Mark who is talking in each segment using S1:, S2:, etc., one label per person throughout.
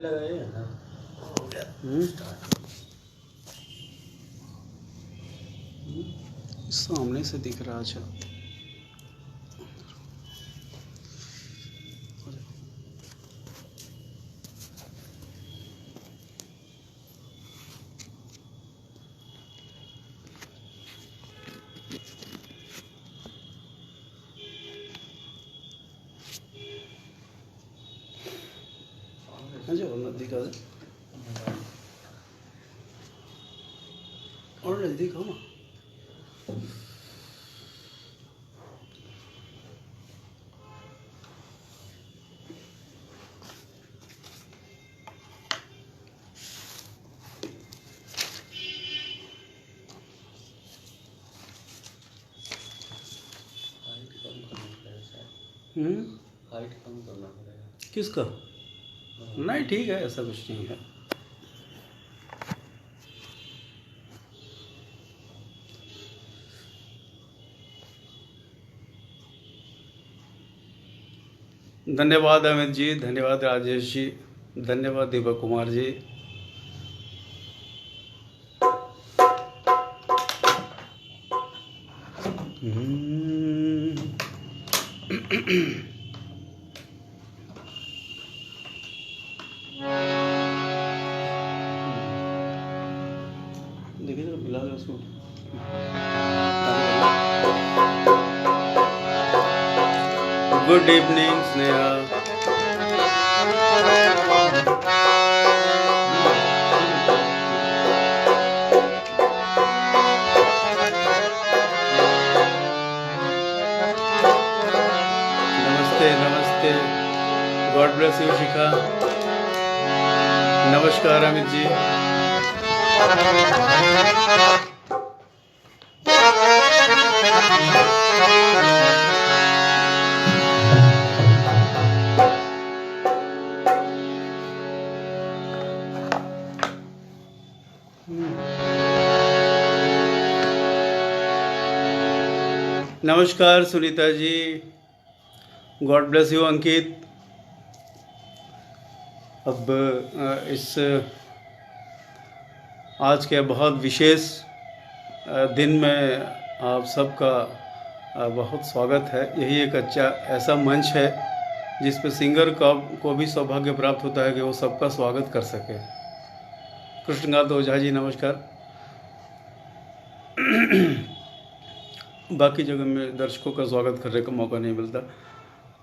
S1: लगाए ना।
S2: सामने से दिख रहा। अच्छा अच्छा और नज़दीक आ जाए और नज़दीक हो ना।
S1: हाइट कम करना पड़ेगा।
S2: किसका? नहीं ठीक है, ऐसा कुछ नहीं है। धन्यवाद अमित जी, धन्यवाद राजेश जी, धन्यवाद दीपक कुमार जी। देखिए जरा मिला दो उसको। Good evening Sneha. नमस्ते नमस्ते, गॉड ब्लेस यू शिखा। नमस्कार अमित जी। नमस्कार Sunita ji, God bless you अंकित। अब इस आज के बहुत विशेष दिन में आप सबका बहुत स्वागत है। यही एक अच्छा ऐसा मंच है जिस पर सिंगर को भी सौभाग्य प्राप्त होता है कि वो सबका स्वागत कर सके। कृष्णकांत ओझा जी नमस्कार। बाकी जगह में दर्शकों का स्वागत करने का मौका नहीं मिलता,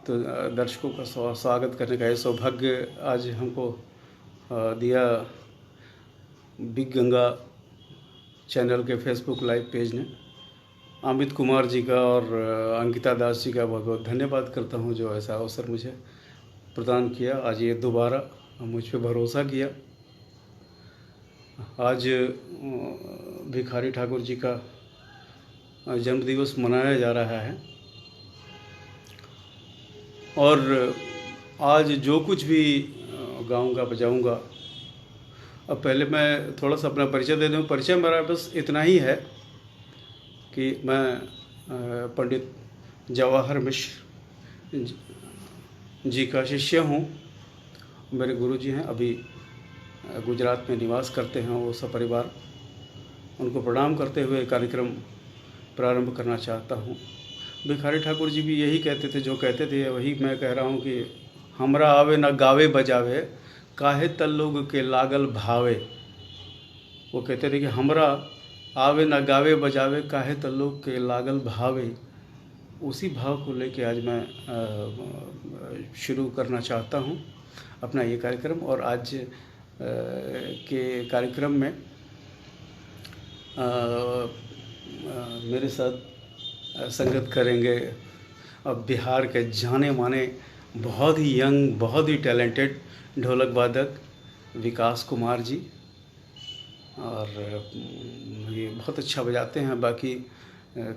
S2: तो दर्शकों का स्वागत करने का ये सौभाग्य आज हमको दिया बिग गंगा चैनल के फेसबुक लाइव पेज ने। अमित कुमार जी का और अंकिता दास जी का बहुत बहुत धन्यवाद करता हूँ जो ऐसा अवसर मुझे प्रदान किया। आज ये दोबारा मुझ पर भरोसा किया। आज भिखारी ठाकुर जी का जन्मदिवस मनाया जा रहा है और आज जो कुछ भी गाऊंगा बजाऊंगा। अब पहले मैं थोड़ा सा अपना परिचय दे दूँ। परिचय मेरा बस इतना ही है कि मैं पंडित जवाहर मिश्र जी का शिष्य हूँ। मेरे गुरुजी हैं, अभी गुजरात में निवास करते हैं वो सब परिवार। उनको प्रणाम करते हुए कार्यक्रम प्रारंभ करना चाहता हूँ। भिखारी ठाकुर जी भी यही कहते थे, जो कहते थे वही मैं कह रहा हूँ कि हमरा आवे न गावे बजावे, काहे तल्लोग के लागल भावे। वो कहते थे कि हमरा आवे न गावे बजावे, काहे तल्लोग के लागल भावे। उसी भाव को लेके आज मैं शुरू करना चाहता हूँ अपना ये कार्यक्रम। और आज के कार्यक्रम में मेरे साथ संगत करेंगे अब बिहार के जाने माने बहुत ही यंग, बहुत ही टैलेंटेड ढोलक वादक विकास कुमार जी। और ये बहुत अच्छा बजाते हैं। बाकी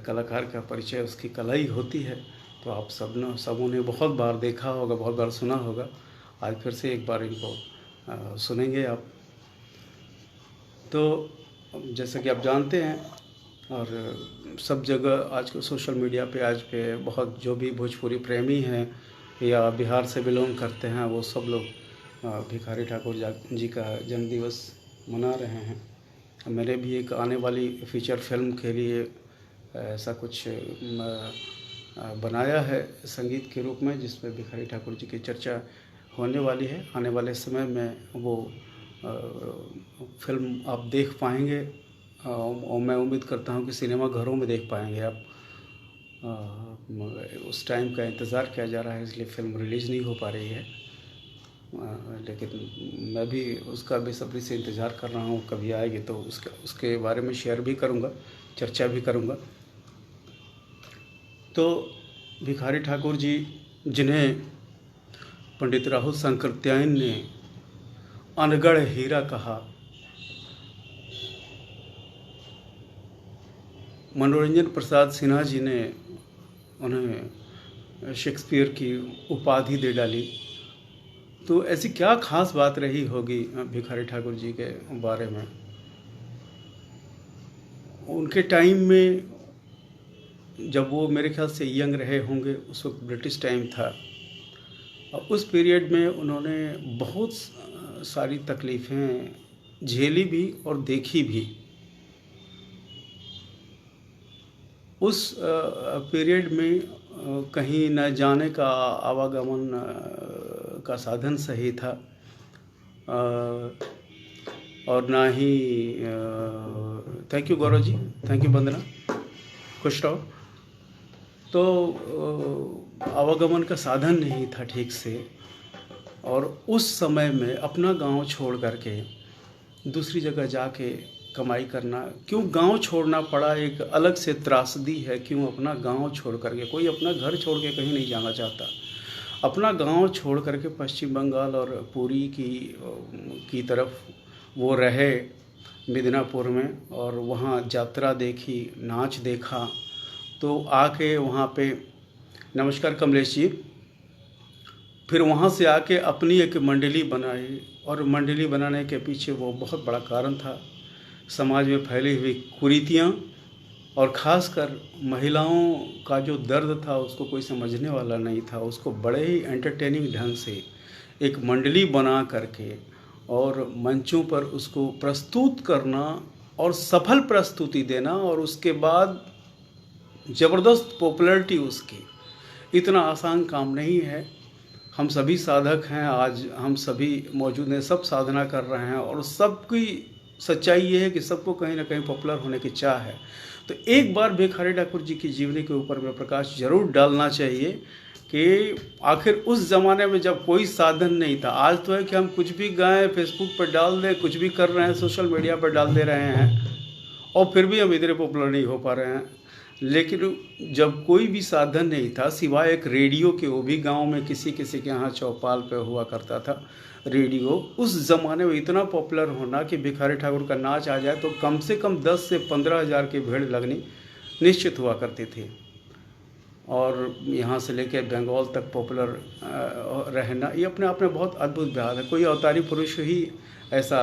S2: कलाकार का परिचय उसकी कला ही होती है, तो आप सबों ने बहुत बार देखा होगा, बहुत बार सुना होगा। आज फिर से एक बार इनको सुनेंगे आप। तो जैसा कि आप जानते हैं और सब जगह आज के सोशल मीडिया पे आज पे बहुत जो भी भोजपुरी प्रेमी हैं या बिहार से बिलोंग करते हैं वो सब लोग भिखारी ठाकुर जी का जन्मदिवस मना रहे हैं। मैंने भी एक आने वाली फीचर फिल्म के लिए ऐसा कुछ बनाया है संगीत के रूप में, जिसमें भिखारी ठाकुर जी की चर्चा होने वाली है। आने वाले समय में वो फिल्म आप देख पाएंगे और मैं उम्मीद करता हूँ कि सिनेमा घरों में देख पाएंगे आप। उस टाइम का इंतज़ार किया जा रहा है, इसलिए फ़िल्म रिलीज़ नहीं हो पा रही है, लेकिन मैं भी उसका बेसब्री से इंतज़ार कर रहा हूँ। कभी आएगी तो उसके बारे में शेयर भी करूँगा, चर्चा भी करूँगा। तो भिखारी ठाकुर जी, जिन्हें पंडित राहुल सांकृत्यायन ने अनगढ़ हीरा कहा, मनोरंजन प्रसाद सिन्हा जी ने उन्हें शेक्सपियर की उपाधि दे डाली, तो ऐसी क्या खास बात रही होगी भिखारी ठाकुर जी के बारे में। उनके टाइम में जब वो मेरे ख्याल से यंग रहे होंगे, उस वक्त ब्रिटिश टाइम था, और उस पीरियड में उन्होंने बहुत सारी तकलीफ़ें झेली भी और देखी भी। उस पीरियड में कहीं न जाने का आवागमन का साधन सही था और ना ही thank you Gaurav ji, thank you Vandana, खुश रहो। तो आवागमन का साधन नहीं था ठीक से, और उस समय में अपना गांव छोड़ करके दूसरी जगह जाके कमाई करना, क्यों गांव छोड़ना पड़ा एक अलग से त्रासदी है। क्यों अपना गांव छोड़ करके, कोई अपना घर छोड़ के कहीं नहीं जाना चाहता। अपना गांव छोड़ करके पश्चिम बंगाल और पुरी की तरफ वो रहे, मिदनापुर में, और वहाँ यात्रा देखी, नाच देखा। तो आके वहाँ पे, नमस्कार कमलेश जी, फिर वहाँ से आके अपनी एक मंडली बनाई, और मंडली बनाने के पीछे वो बहुत बड़ा कारण था, समाज में फैली हुई कुरीतियाँ, और ख़ासकर महिलाओं का जो दर्द था उसको कोई समझने वाला नहीं था। उसको बड़े ही एंटरटेनिंग ढंग से एक मंडली बना करके और मंचों पर उसको प्रस्तुत करना और सफल प्रस्तुति देना, और उसके बाद ज़बरदस्त पॉपुलैरिटी उसकी, इतना आसान काम नहीं है। हम सभी साधक हैं, आज हम सभी मौजूद हैं, सब साधना कर रहे हैं, और सबकी सच्चाई ये है कि सबको कहीं ना कहीं पॉपुलर होने की चाह है। तो एक बार भिखारी ठाकुर जी की जीवनी के ऊपर में प्रकाश जरूर डालना चाहिए कि आखिर उस ज़माने में जब कोई साधन नहीं था। आज तो है कि हम कुछ भी गाएं, फेसबुक पर डाल दें, कुछ भी कर रहे हैं, सोशल मीडिया पर डाल दे रहे हैं, और फिर भी हम इतने पॉपुलर नहीं हो पा रहे हैं। लेकिन जब कोई भी साधन नहीं था सिवाय एक रेडियो के, वो भी गांव में किसी किसी के यहाँ चौपाल पे हुआ करता था रेडियो, उस ज़माने में इतना पॉपुलर होना कि भिखारी ठाकुर का नाच आ जाए तो कम से कम 10 से 15 हज़ार की भीड़ लगनी निश्चित हुआ करती थी। और यहाँ से लेकर बंगाल तक पॉपुलर रहना, ये अपने आप में बहुत अद्भुत बात है। कोई अवतारी पुरुष ही ऐसा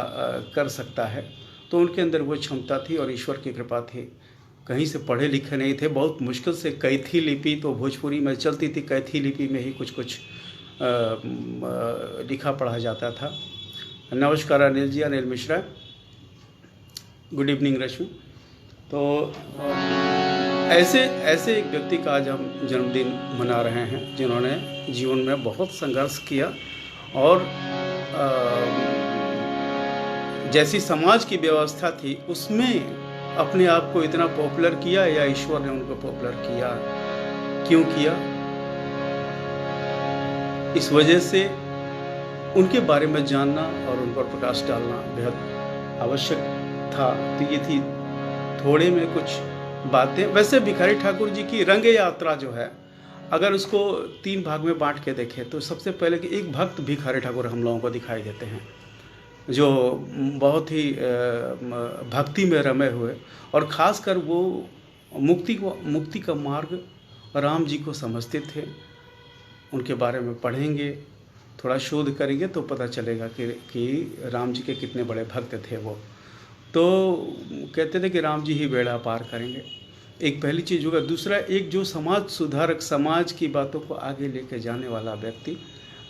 S2: कर सकता है, तो उनके अंदर वो क्षमता थी और ईश्वर की कृपा थी। कहीं से पढ़े लिखे नहीं थे, बहुत मुश्किल से कैथी लिपि तो भोजपुरी में चलती थी, कैथी लिपि में ही कुछ कुछ लिखा पढ़ा जाता था। नमस्कार अनिल जी, अनिल मिश्रा, गुड इवनिंग रश्मि। तो ऐसे एक व्यक्ति का आज हम जन्मदिन मना रहे हैं, जिन्होंने जीवन में बहुत संघर्ष किया, और जैसी समाज की व्यवस्था थी उसमें अपने आप को इतना पॉपुलर किया, या ईश्वर ने उनको पॉपुलर किया। क्यों किया, इस वजह से उनके बारे में जानना और उन पर प्रकाश डालना बेहद आवश्यक था। तो ये थी थोड़े में कुछ बातें। वैसे भिखारी ठाकुर जी की रंग यात्रा जो है, अगर उसको 3 भाग में बांट के देखें तो सबसे पहले कि एक भक्त भिखारी ठाकुर हम लोगों को दिखाई देते हैं, जो बहुत ही भक्ति में रमे हुए, और ख़ासकर वो मुक्ति का मार्ग राम जी को समझते थे। उनके बारे में पढ़ेंगे, थोड़ा शोध करेंगे तो पता चलेगा कि राम जी के कितने बड़े भक्त थे वो। तो कहते थे कि राम जी ही बेड़ा पार करेंगे, एक पहली चीज़ होगा। दूसरा, एक जो समाज सुधारक, समाज की बातों को आगे लेके जाने वाला व्यक्ति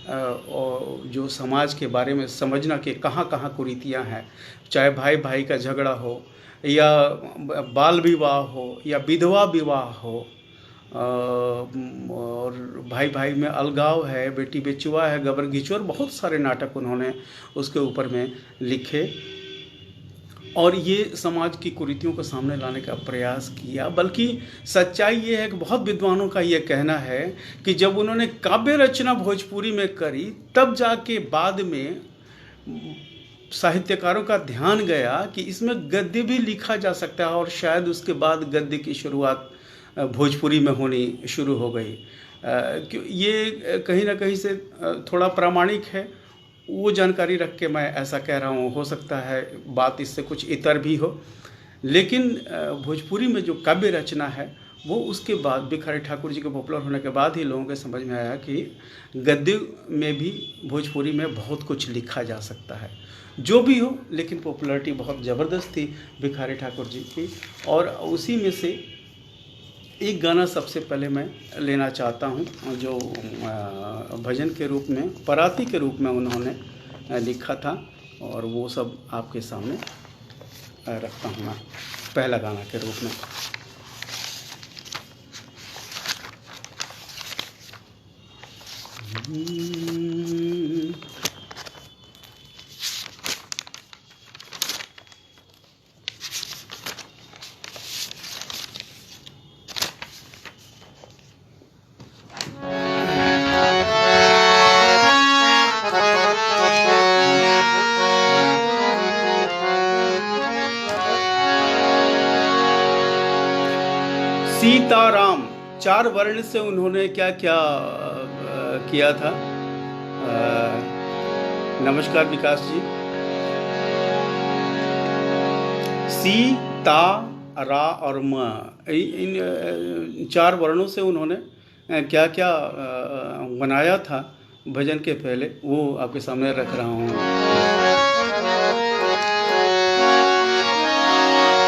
S2: और जो समाज के बारे में समझना कि कहाँ कहाँ कुरीतियाँ हैं, चाहे भाई भाई का झगड़ा हो या बाल विवाह हो या विधवा विवाह हो, और भाई भाई में अलगाव है, बेटी बेचुआ है, गबर घिचोर, बहुत सारे नाटक उन्होंने उसके ऊपर में लिखे और ये समाज की कुरीतियों को सामने लाने का प्रयास किया। बल्कि सच्चाई ये है कि बहुत विद्वानों का ये कहना है कि जब उन्होंने काव्य रचना भोजपुरी में करी तब जाके बाद में साहित्यकारों का ध्यान गया कि इसमें गद्य भी लिखा जा सकता है और शायद उसके बाद गद्य की शुरुआत भोजपुरी में होनी शुरू हो गई। ये कहीं ना कहीं से थोड़ा प्रामाणिक है, वो जानकारी रख के मैं ऐसा कह रहा हूँ। हो सकता है बात इससे कुछ इतर भी हो, लेकिन भोजपुरी में जो काव्य रचना है वो उसके बाद भिखारी ठाकुर जी के पॉपुलर होने के बाद ही लोगों के समझ में आया कि गद्य में भी भोजपुरी में बहुत कुछ लिखा जा सकता है। जो भी हो, लेकिन पॉपुलैरिटी बहुत ज़बरदस्त थी भिखारी ठाकुर जी की। और उसी में से एक गाना सबसे पहले मैं लेना चाहता हूँ जो भजन के रूप में, पराती के रूप में उन्होंने लिखा था, और वो सब आपके सामने रखता हूँ मैं पहला गाना के रूप में। सीताराम, 4 वर्ण से उन्होंने क्या क्या किया था। नमस्कार विकास जी। सी, ता, रा और म, इन 4 वर्णों से उन्होंने क्या क्या बनाया था भजन के पहले, वो आपके सामने रख रहा हूँ।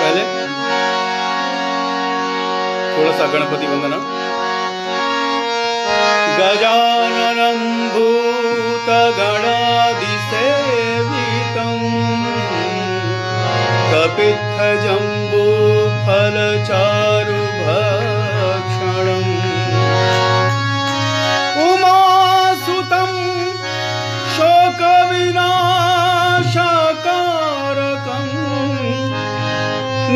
S2: पहले थोड़ा सा गणपति वंदना। गजाननं भूतगणादिसेवितं कपित्थजम्बूफलचारुभक्षणम् उमासुतं शोकविनाशकारकं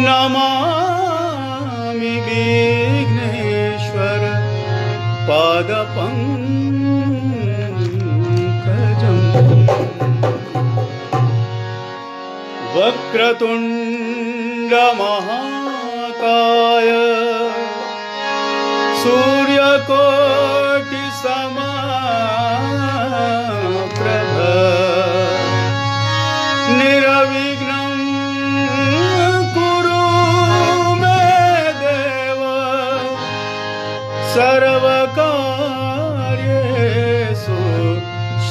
S2: नमामि विघ्नेश्वर पादपङ्कजम्। वक्रतुण्डमहाकाय सूर्यकोटिसमप्रभ निरविघ्नं कुरु मे देव सर्वकार्येषु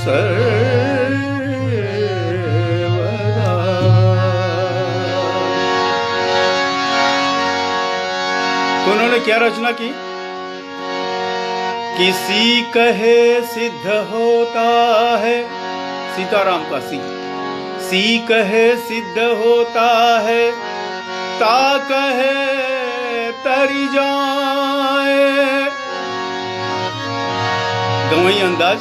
S2: सर्वदा। तो उन्होंने क्या रचना की? किसी कहे सिद्ध होता है, सीताराम का सी कहे सिद्ध होता है, ता कहे तरी जाए। गवई अंदाज।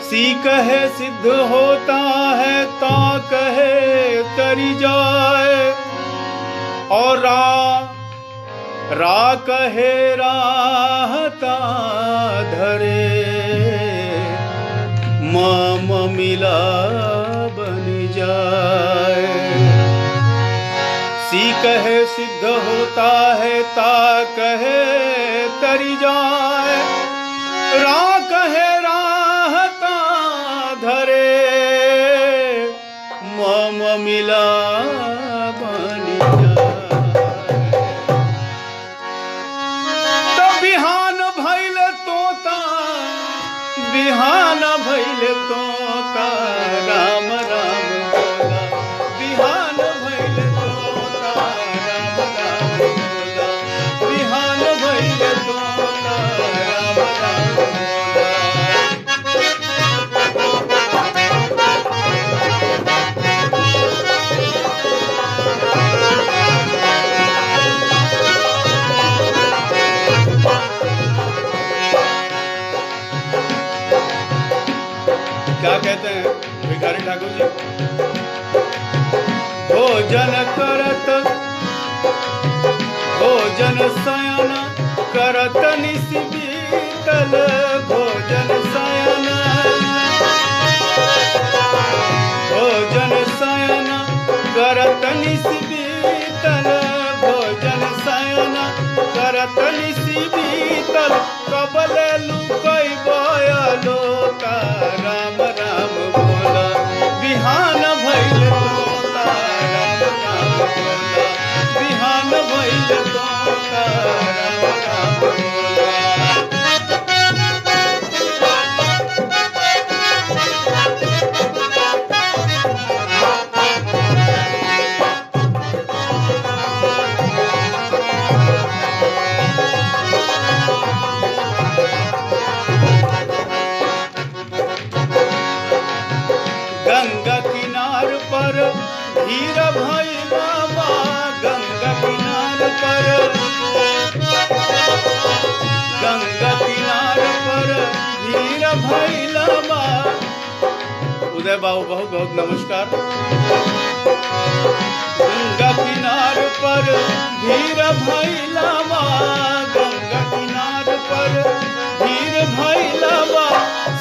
S2: सी कहे सिद्ध होता है, ता कहे तरी जाए। और रा कहे राहता धरे, मम मिला बन जाए। सी कहे सिद्ध होता है, ता कहे तरी जाए। रा कहे राहता धरे, मम मिला बन जाए। तो बिहान भइल तोता, बिहान भइल तोता, राम राम बोला। बिहान भइल तोता, राम राम बोला। बिहान भइल तोता, राम राम बोला। ठाकुर जी। भोजन करत भोजन शयन करत निसि बीतल, भोजन शयन भोजन शयन करत निसि बीतल, भोजन शयन करत निसि बीतल, कबले लुकई बयलो का राम राम बोला, बिहान भइल तोता राम राम बोला, बिहान भइल तोता राम राम बोला। गंगा किनार पर भीर भइला बा, गंगा किनार पर गंगा किनार पर भीर भइला बा। उदय बाबू बहुत बहुत नमस्कार। गंगा किनार पर भीर भइला बा, गंगा किनार पर भीर भइला बा,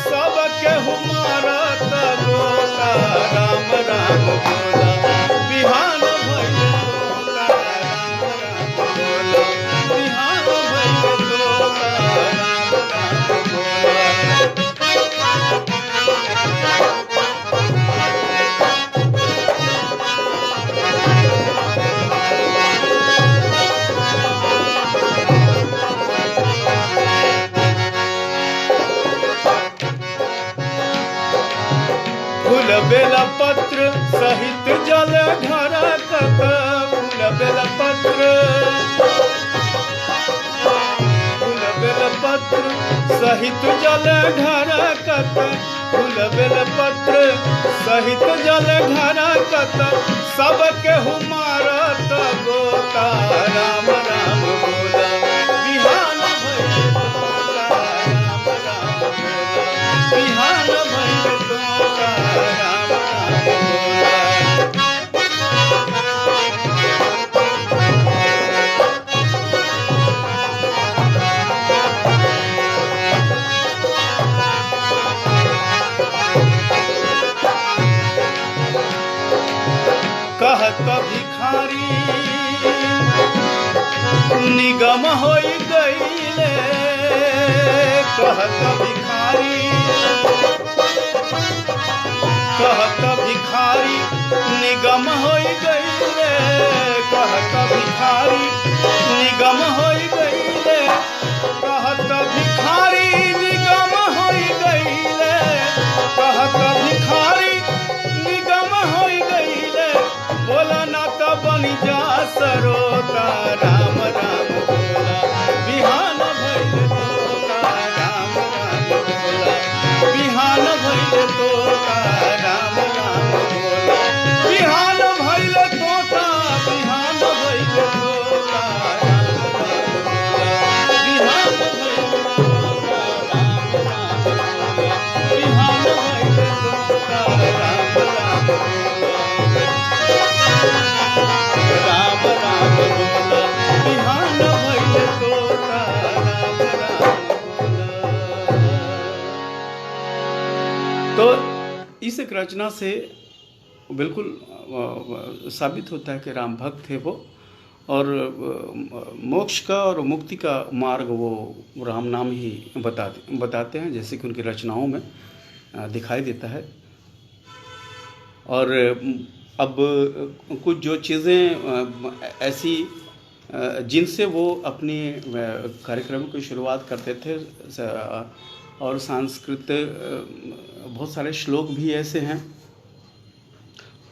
S2: सबके हुमारत गोता राम राम बोला, बिहान भइल तोता राम राम बोला, बिहान भइल तोता राम राम बोला। फूल बेला पत्र सहित जल ढरकत, फूल बेला पत्र फूल बेला पत्र सहित जल ढरकत, फूल बेला पत्र सहित जल ढरकत, सबके हुमारत गोता राम राम बोला, बिहान भइल तोता राम राम बोला, बिहान भइल तोता राम राम बोला। कहत भिखारी निगम होई गईले, कहत भिखारी कहत भिखारी निगम होई गईले, कहत भिखारी निगम होई गईले, कहत भिखारी निगम होई गईले, कहत भिखारी निगम होई गईले, बोला ना तो बनी जा सरोता राम राम बोला, बिहान भइल तोता राम राम बोला, बिहान भइल तोता राम राम बोला, बिहान भइल तोता, बिहान भइल तोता राम राम बोला, बिहान भइल तोता राम राम बोला, बिहान भइल तोता राम राम बोला, राम राम बोला, बिहान भइल तोता राम राम बोला। तो इस एक रचना से बिल्कुल साबित होता है कि राम भक्त थे वो, और मोक्ष का और मुक्ति का मार्ग वो राम नाम ही बताते हैं, जैसे कि उनकी रचनाओं में दिखाई देता है। और अब कुछ जो चीज़ें ऐसी जिनसे वो अपने कार्यक्रम की शुरुआत करते थे, और संस्कृत बहुत सारे श्लोक भी ऐसे हैं,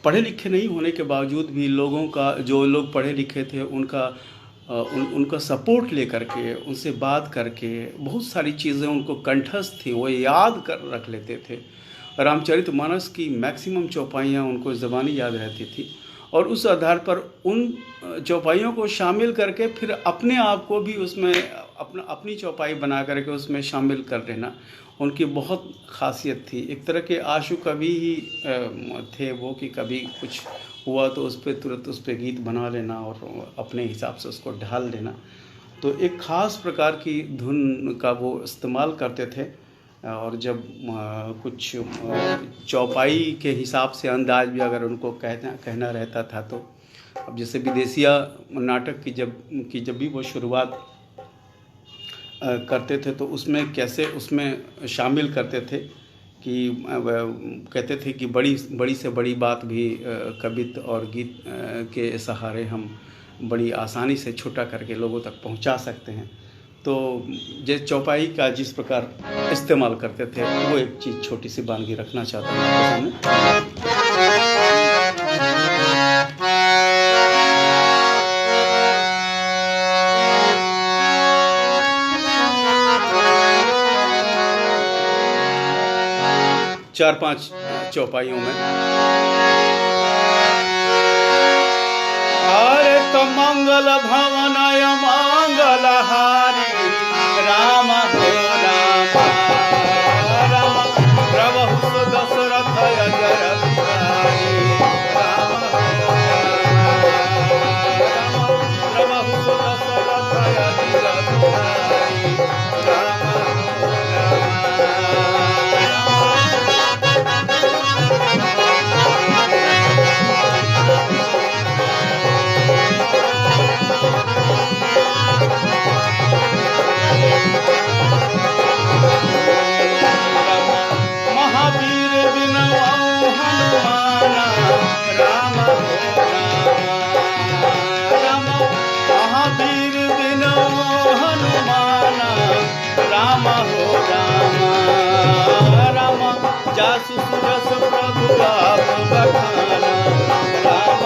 S2: पढ़े लिखे नहीं होने के बावजूद भी लोगों का, जो लोग पढ़े लिखे थे उनका सपोर्ट लेकर के, उनसे बात करके बहुत सारी चीज़ें उनको कंठस्थ थी, वो याद कर रख लेते थे। रामचरितमानस की मैक्सिमम चौपाइयाँ उनको ज़बानी याद रहती थी, और उस आधार पर उन चौपाइयों को शामिल करके फिर अपने आप को भी उसमें अपनी चौपाई बना करके उसमें शामिल कर लेना उनकी बहुत खासियत थी। एक तरह के आशु कवि ही थे वो, कि कभी कुछ हुआ तो उस पर तुरंत उस पर गीत बना लेना और अपने हिसाब से उसको ढाल देना। तो एक ख़ास प्रकार की धुन का वो इस्तेमाल करते थे। और जब कुछ चौपाई के हिसाब से अंदाज भी अगर उनको कहना रहता था, तो अब जैसे विदेशिया नाटक की जब भी वो शुरुआत करते थे तो उसमें कैसे उसमें शामिल करते थे कि कहते थे कि बड़ी से बड़ी बात भी कवित्व और गीत के सहारे हम बड़ी आसानी से छोटा करके लोगों तक पहुंचा सकते हैं। तो जैसे चौपाई का जिस प्रकार इस्तेमाल करते थे, वो एक चीज़ छोटी सी वानगी रखना चाहता हूँ आपके सामने। 4-5 चौपाइयों में। अरे तो मंगल भवनय मंगलहारी राम हो राम, राम प्रभु दशरथ अजर बिहारी राम हो राम, राम प्रभु दशरथ अजर बिहारी राम हो जासु सुरस प्रभु आप बखाना राम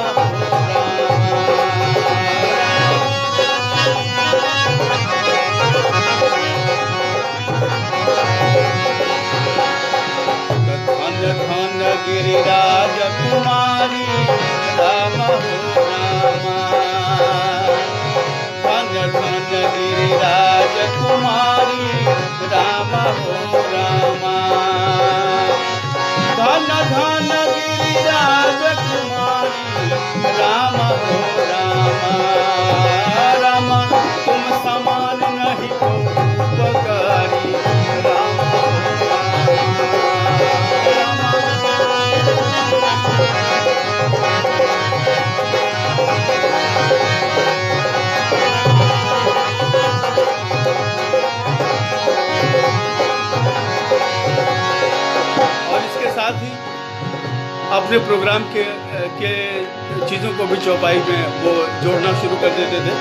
S2: धन धन गिरिराज कुमारी राम हो राम, धन धन गिरिराज कुमारी राम हो राम, धन धन गिरिराज कुमारी राम हो राम, राम तुम समान नहीं को उपकारी राम हो साथ ही अपने प्रोग्राम के चीज़ों को भी चौपाई में वो जोड़ना शुरू कर देते थे।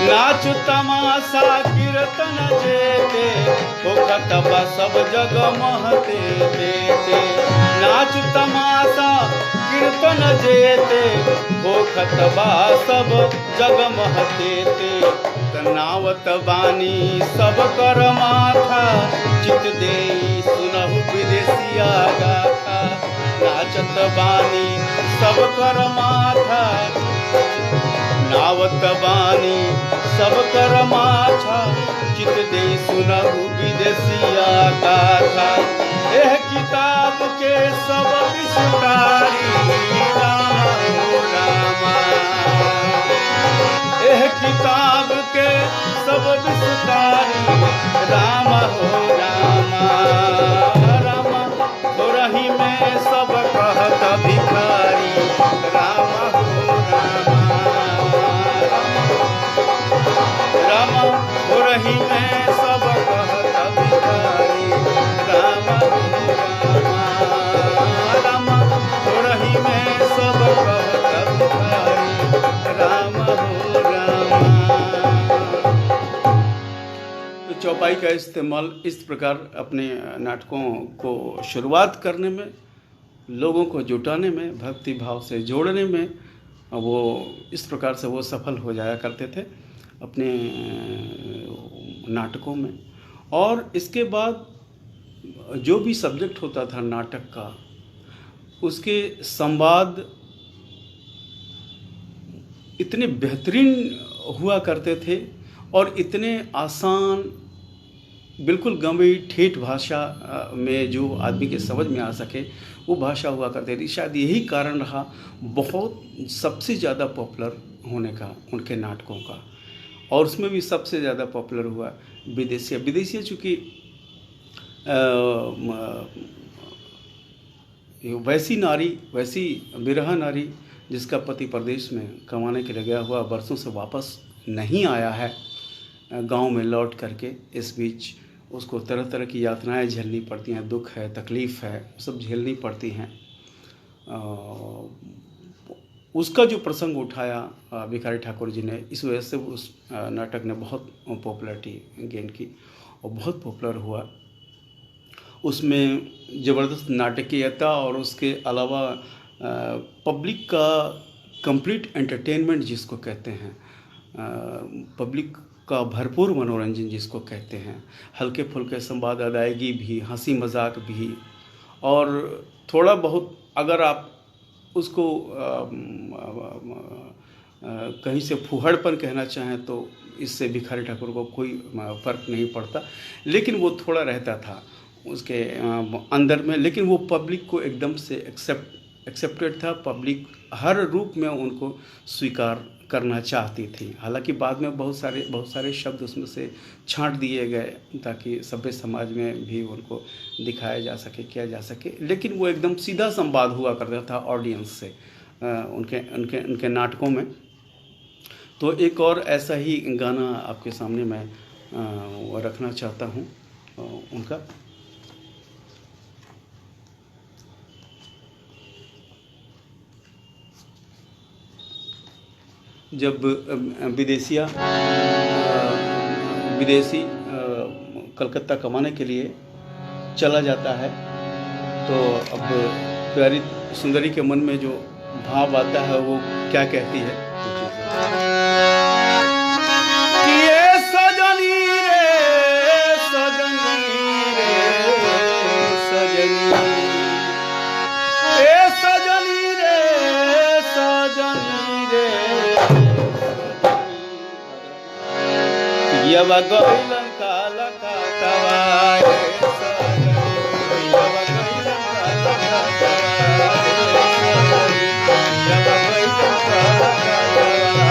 S2: नाच तमाशा कीर्तन जेते हो खतबा सब जग महते देते, नाच तमाशा कीर्तन जेते हो खतबा सब जग महते ते, नावत बानी सब कर माथा चित दे सुनहु विदेशिया गाथा, नाचत बानी सब कर माथा, नावत बानी सब कर माथा चित दे सुनहु विदेशिया गाथा, एह किताब के सब विस्तारी राम हो रामा, एह किताब के सब विस्तारी राम हो रामा, राम हो रही में सब कहत भिखारी राम हो रामा, राम हो रही में सब कहत भिखारी राम हो रामा, राम हो रही में सब कहत भिखारी राम हो रामा। तो चौपाई का इस्तेमाल इस प्रकार अपने नाटकों को शुरुआत करने में, लोगों को जुटाने में, भक्ति भाव से जोड़ने में वो इस प्रकार से वो सफल हो जाया करते थे अपने नाटकों में। और इसके बाद जो भी सब्जेक्ट होता था नाटक का, उसके संवाद इतने बेहतरीन हुआ करते थे और इतने आसान, बिल्कुल गंभीर ठेठ भाषा में जो आदमी के समझ में आ सके वो भाषा हुआ करते थे। शायद यही कारण रहा बहुत सबसे ज़्यादा पॉपुलर होने का उनके नाटकों का। और उसमें भी सबसे ज़्यादा पॉपुलर हुआ विदेशिया। विदेशिया चूँकि वैसी नारी, वैसी विरहा नारी जिसका पति प्रदेश में कमाने के लिए गया हुआ बरसों से वापस नहीं आया है गांव में लौट करके, इस बीच उसको तरह तरह की यातनाएं झेलनी पड़ती हैं, दुख है, तकलीफ़ है, सब झेलनी पड़ती हैं। उसका जो प्रसंग उठाया भिखारी ठाकुर जी ने, इस वजह से उस नाटक ने बहुत पॉपुलैरिटी गेन की और बहुत पॉपुलर हुआ। उसमें ज़बरदस्त नाटकीयता और उसके अलावा पब्लिक का कंप्लीट एंटरटेनमेंट जिसको कहते हैं, पब्लिक का भरपूर मनोरंजन जिसको कहते हैं, हल्के फुल्के संवाद, अदायगी भी, हंसी मजाक भी, और थोड़ा बहुत अगर आप उसको कहीं से फूहड़पन कहना चाहें तो इससे भिखारी ठाकुर को कोई फ़र्क नहीं पड़ता, लेकिन वो थोड़ा रहता था उसके अंदर में। लेकिन वो पब्लिक को एकदम से एक्सेप्टेड था, पब्लिक हर रूप में उनको स्वीकार करना चाहती थी। हालांकि बाद में बहुत सारे शब्द उसमें से छांट दिए गए ताकि सभ्य समाज में भी उनको दिखाया जा सके, किया जा सके, लेकिन वो एकदम सीधा संवाद हुआ करता था ऑडियंस से उनके नाटकों में। तो एक और ऐसा ही गाना आपके सामने मैं रखना चाहता हूँ उनका। जब विदेशी कलकत्ता कमाने के लिए चला जाता है तो अब प्यारी सुंदरी के मन में जो भाव आता है वो क्या कहती है कि ये सजनी रे सजनी रे सजनी, ए सजनी रे सजनी रे, यवा गइलन काला काटवा रे सजनी, यवा गइलन काला काटवा रे सजनी, यवा गइलन काला काटवा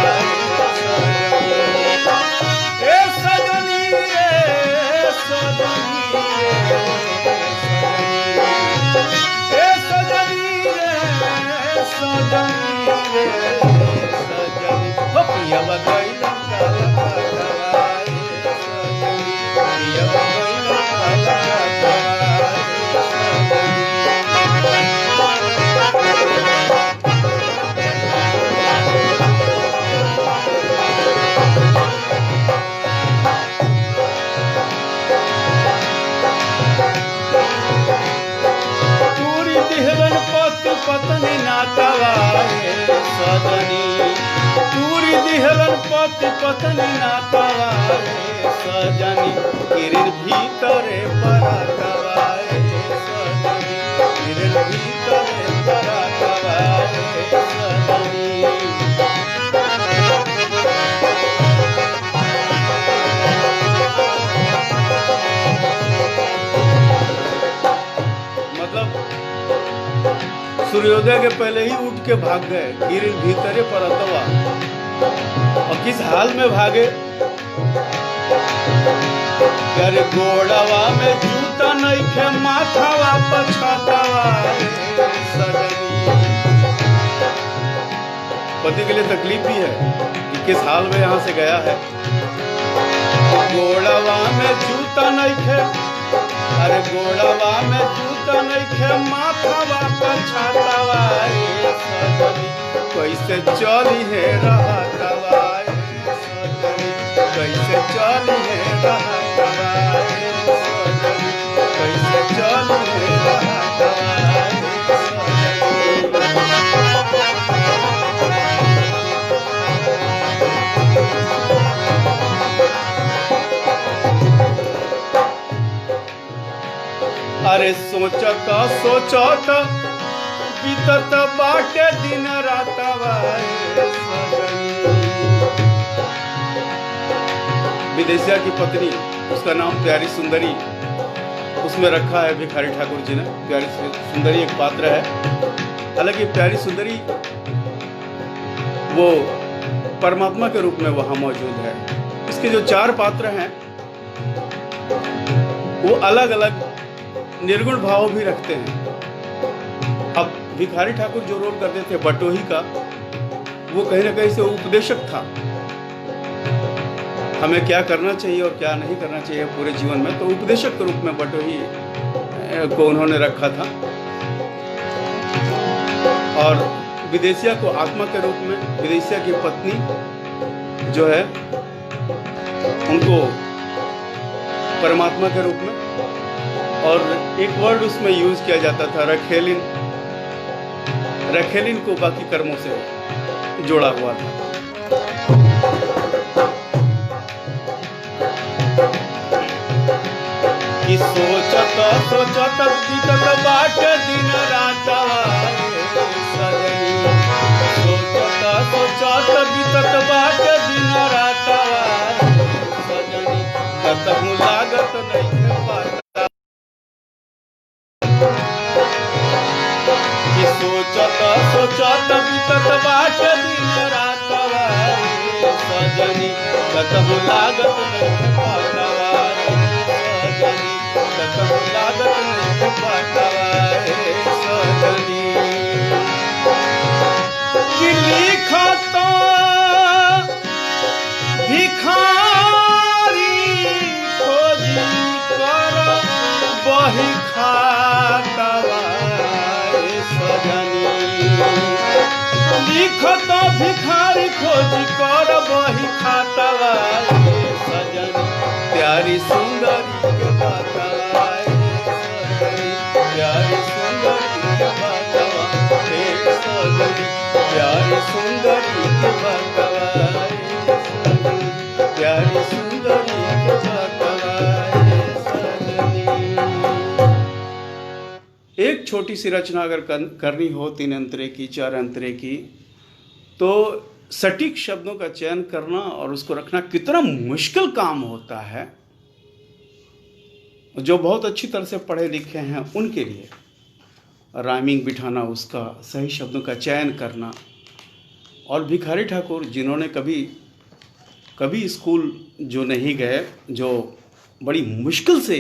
S2: रे सजनी, ए सजनी रे सजनी, ए सजनी रे सजनी, हो यवा गइलन काला काटवा रे सजनी, यवा गइलन काला काटवा पूरी दिहलन पति पत्नी नातवा रे सजनी, पूरी दिहलन पति पत्नी नातवा रे सजनी, किरण भीतरे परातवा रे सजनी, किरण भीतरे परातवा रे सजनी। मतलब सूर्योदय के पहले ही उठ के भाग गए, किरण भीतरे परतवा। और किस हाल में भागे? कर गोड़वा में जूता नइखे, माथावा पछातावा रे सजनी। पति के लिए तकलीफ भी है कि किस हाल में यहाँ से गया है। गोड़वा में जूता नइखे, अरे गोड़वा में जूता नइखे, माथावा पछातावा रे सजनी, कैसे चली है रहतवा रे सजनी, कैसे चली है रहतवा रे सजनी, कैसे चली है रहतवा रे सजनी। अरे सोचत सोचत बीतत बाटे दिन रातवा रे सजनी, विदेशिया की पत्नी, उसका नाम प्यारी सुंदरी, उसमें रखा है भिखारी ठाकुर जी ने। प्यारी सुंदरी एक पात्र है। हालांकि प्यारी सुंदरी वो परमात्मा के रूप में वहां मौजूद है। इसके जो 4 पात्र हैं वो अलग अलग निर्गुण भाव भी रखते हैं। अब भिखारी ठाकुर जो रोल करते थे बटोही का, वो कहीं ना कहीं से उपदेशक था, हमें क्या करना चाहिए और क्या नहीं करना चाहिए पूरे जीवन में। तो उपदेशक के रूप में बटोही को उन्होंने रखा था, और विदेशिया को आत्मा के रूप में, विदेशिया की पत्नी जो है उनको परमात्मा के रूप में, और एक वर्ड उसमें यूज किया जाता था रखेलिन। रखेलिन को बाकी कर्मों से जोड़ा हुआ था। कि सोचत सोचत बीतत बाटे दिन रात सजनी, सोचत सोचत बीतत बाटे दिन रात सजनी, कतहु लागत नहीं पाता। कि सोचत सोचत बीतत बाटे दिन रात सजनी, कतहु लागत नहीं पाता। लिखत भिखारी खोजी कर बही खातवा सजनी, लिखत भिखारी खोजी कर बही खातवा सजनी, प्यारी सुंदरी के बातवा प्यारी सुंदरी के बातवा सजनी, प्यारी सुंदरी के बातवा प्यारी सुंदरी के बातवा सजनी। एक छोटी सी रचना अगर करनी हो 3 अंतरे की, 4 अंतरे की, तो सटीक शब्दों का चयन करना और उसको रखना कितना मुश्किल काम होता है। जो बहुत अच्छी तरह से पढ़े लिखे हैं उनके लिए राइमिंग बिठाना, उसका सही शब्दों का चयन करना। और भिखारी ठाकुर जिन्होंने कभी स्कूल जो नहीं गए, जो बड़ी मुश्किल से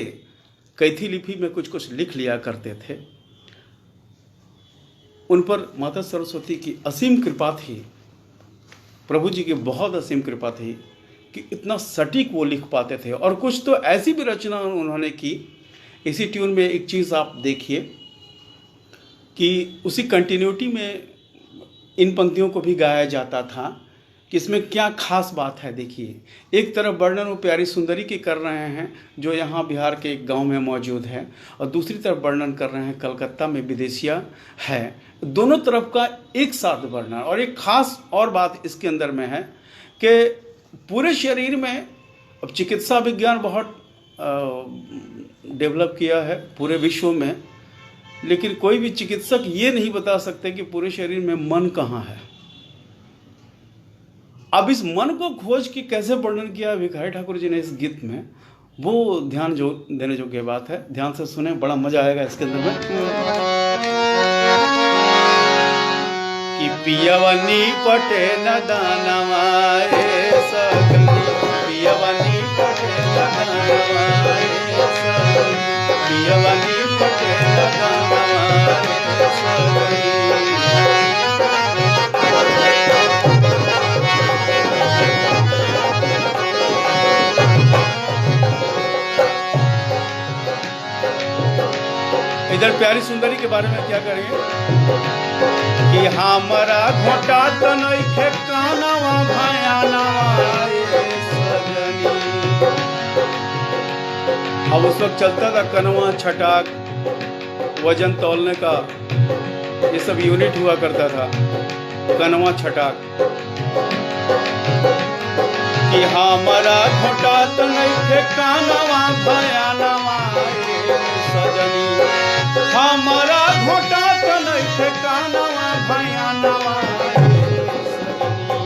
S2: कैथी लिपि में कुछ लिख लिया करते थे, उन पर माता सरस्वती की असीम कृपा थी, प्रभु जी की बहुत असीम कृपा थी कि इतना सटीक वो लिख पाते थे। और कुछ तो ऐसी भी रचना उन्होंने की। इसी ट्यून में एक चीज़ आप देखिए कि उसी कंटिन्यूटी में इन पंक्तियों को भी गाया जाता था कि इसमें क्या खास बात है। देखिए, एक तरफ वर्णन वो प्यारी सुंदरी की कर रहे हैं जो यहाँ बिहार के एक गांव में मौजूद है, और दूसरी तरफ वर्णन कर रहे हैं कलकत्ता में विदेशिया है। दोनों तरफ का एक साथ वर्णन। और एक खास और बात इसके अंदर में है कि पूरे शरीर में, अब चिकित्सा विज्ञान बहुत डेवलप किया है पूरे विश्व में, लेकिन कोई भी चिकित्सक ये नहीं बता सकते कि पूरे शरीर में मन कहाँ है। अब इस मन को खोज के कैसे वर्णन किया भिखारी ठाकुर जी ने इस गीत में, वो ध्यान जो देने योग्य बात है। ध्यान से सुने, बड़ा मजा आएगा इसके अंदर में। कि पियवनी पटे न दानवाए सगली, पियवनी पटे न दानवाए सगली, पियवनी पटे न दानवाए सगली। इधर प्यारी सुंदरी के बारे में क्या करेंगे कि हमारा घोटा तो नइखे कानवा भयानवा सजनी। अब उस वक्त चलता था कनवा, छटाक, वजन तौलने का ये सब यूनिट हुआ करता था, कनवा छटाक। कि हमारा घोटा तो नइखे कानवा भयानवा सजनी, हमारा घोटा तो नइखे कानवा भयानवा सजनी।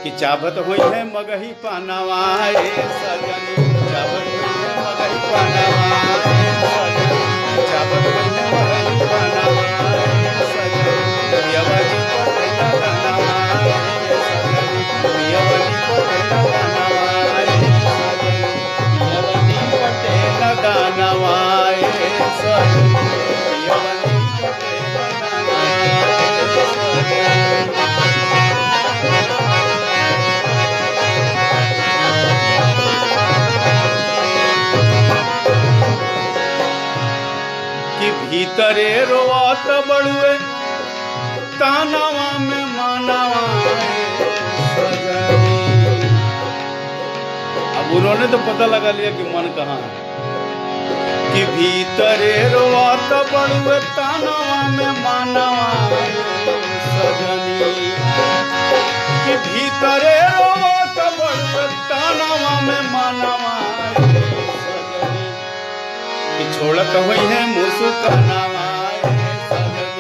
S2: कि चाबत हुई है मगही पानवाए सजनी, चाबत हुई है मगही पानवाए सजनी, चाबत हुई है मगही पानवाए सजनी, पियवनी पटेला गानवाए सजनी, पियवनी पटेला गानवाए सजनी, पियवनी पटेला गानवाए सजनी, पियवनी पटेला गानवाए सजनी। कि भीतरे रोआत बड़ुए तानवा में मानवा सजनी। अब उन्होंने तो पता लगा लिया कि मन कहाँ है। कि भीतरे रोआत बड़ुए तानवा में मानवा सजनी, कि भीतरे रोआत बड़ुए तानवा में मानवा सजनी, कि छोड़त हुई है मुस्कानावाए सजनी,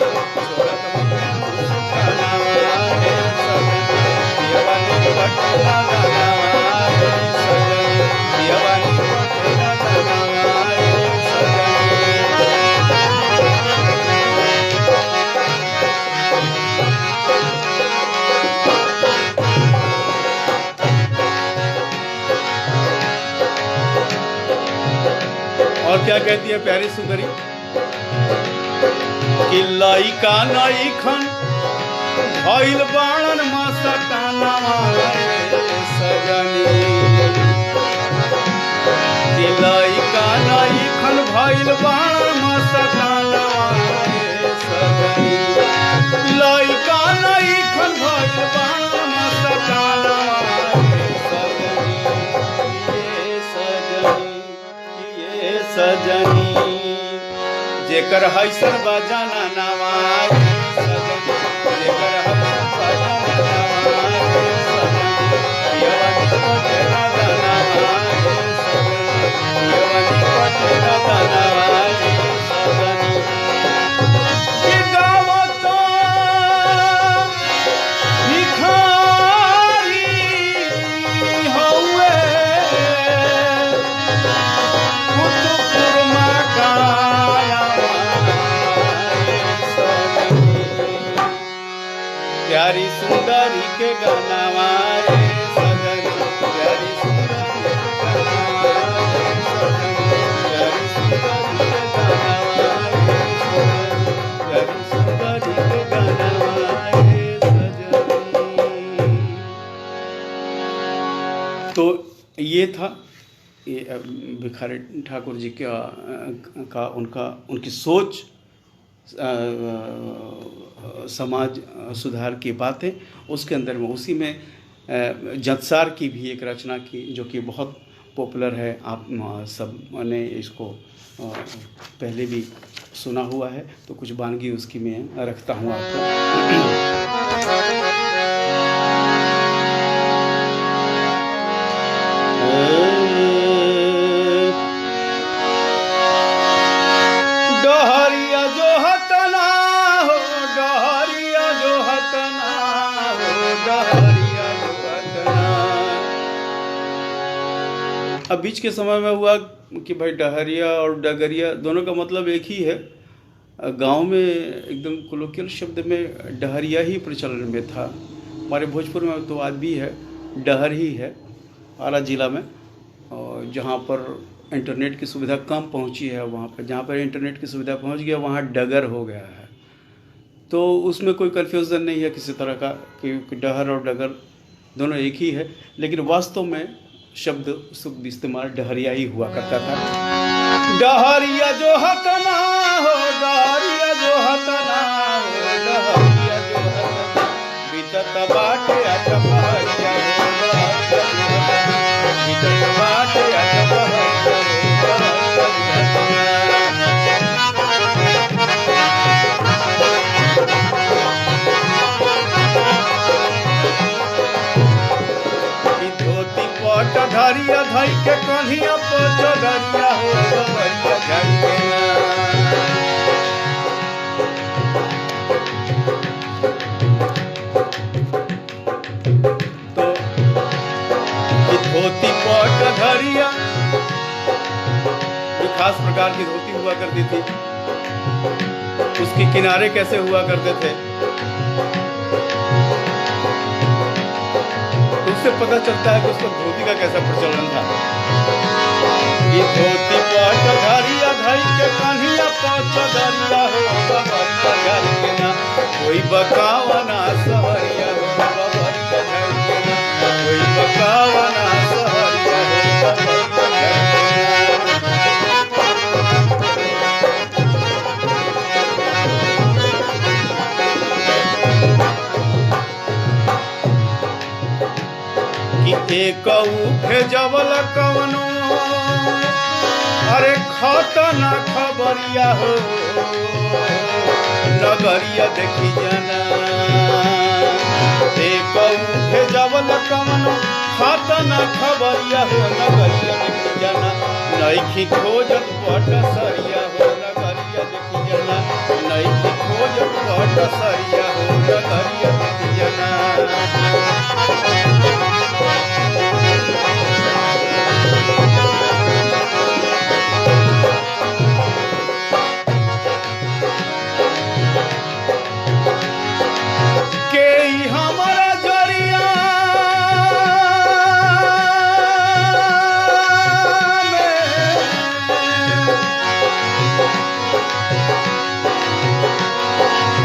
S2: छोड़त हुई है मुस्कानावाए सजनी, पियवनी पटेला गानवाए सजनी, पियवनी पटेला गानवाए सजनी। और क्या कहती है प्यारी सुंदरी कि लइका नई खन भइल बाणन मस्तानावाए सजनी, कि लइका नई खन भइल बाणन मस्तानावाए सजनी, लइका नई खन भइल बाणन मस्तानावाए सजनी, जेकर हैसन बजाना नवाए सजनी, जेकर हैसन बजाना नवाए सजनी, पियवनी पटेला गानवाए सजनी, पियवनी पटेला गानवाए सजनी। कि गावत भिखारी हउए प्यारी सुंदरी के गानवाए सजनी, प्यारी सुंदरी के गानवाए सजनी, प्यारी सुंदरी के गानवाए सजनी, प्यारी सुंदरी के गानवाए सजनी। तो ये था ये भिखारी ठाकुर जी का उनकी सोच, समाज सुधार की बातें, उसके अंदर में उसी में जंतसार की भी एक रचना की जो कि बहुत पॉपुलर है। आप सब ने इसको पहले भी सुना हुआ है, तो कुछ वानगी उसकी मैं रखता हूँ आपको। डहरिया जो हतना हो, डहरिया जो हतना हो, डहरिया जो हतना। अब बीच के समय में हुआ कि भाई डहरिया और डगरिया दोनों का मतलब एक ही है। गांव में एकदम कोलोकियल शब्द में डहरिया ही प्रचलन में था। हमारे भोजपुर में तो आज भी है, डहर ही है आरा ज़िला में। और जहाँ पर इंटरनेट की सुविधा कम पहुँची है, वहाँ पर जहाँ पर इंटरनेट की सुविधा पहुँच गया वहाँ डगर हो गया है। तो उसमें कोई कन्फ्यूज़न नहीं है किसी तरह का कि डहर और डगर दोनों एक ही है, लेकिन वास्तव में शब्द शुद्ध इस्तेमाल डहरिया ही हुआ करता था। डहरिया जो हतना हो, डहरिया जो हतना हो, डहरिया जो हतना, बीतत बाटे अटपहरिया हो, बीतत बाटे अटपहरिया धरिया धई के कन्हिया पर चढ़िया हो, चढ़िया झड़ के ना। तो खास प्रकार की धोती हुआ करती थी, उसके किनारे कैसे हुआ करते थे, तो उससे पता चलता है कि उस वक्त धोती का कैसा प्रचलन था। ये धोती पाटधारिया धाई के कान्हिया पाटधारिया हो बाबरिया घर के ना, कोई बकावना सवरिया हो बाबरिया घर के ना, कोई बकावना सवरिया हो बाबरिया घर के ना। कि भेजवल कवनो अरे खाता ना खबरिया हो नगरिया देखी जाना, भेजवल कवनो खाता ना खबरिया हो नगरिया देखी जाना, नईखी खोजत पट सरिया हो नगरिया देखी जाना, नईखी खोजत पट सरिया हो नगरिया देखी जाना।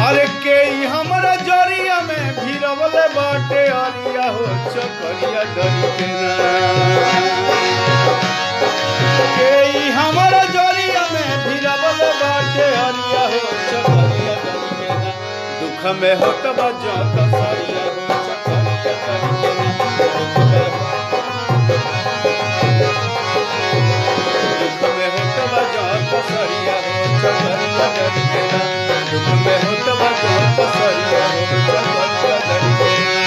S2: अरे के हमरा जरिया में भीरवल बाटे अरिया हो चकरिया डरी के ना, के हमरा जरिया में भीरवल बाटे अरिया हो चकरिया डरी के ना, दुख में होत बजत सरिया हो चकरिया डरी के ना, दुख में होत बजत सरिया हो चकरिया डरी के ना, दुख में होत बजत सरिया हो चकरिया डरी के ना।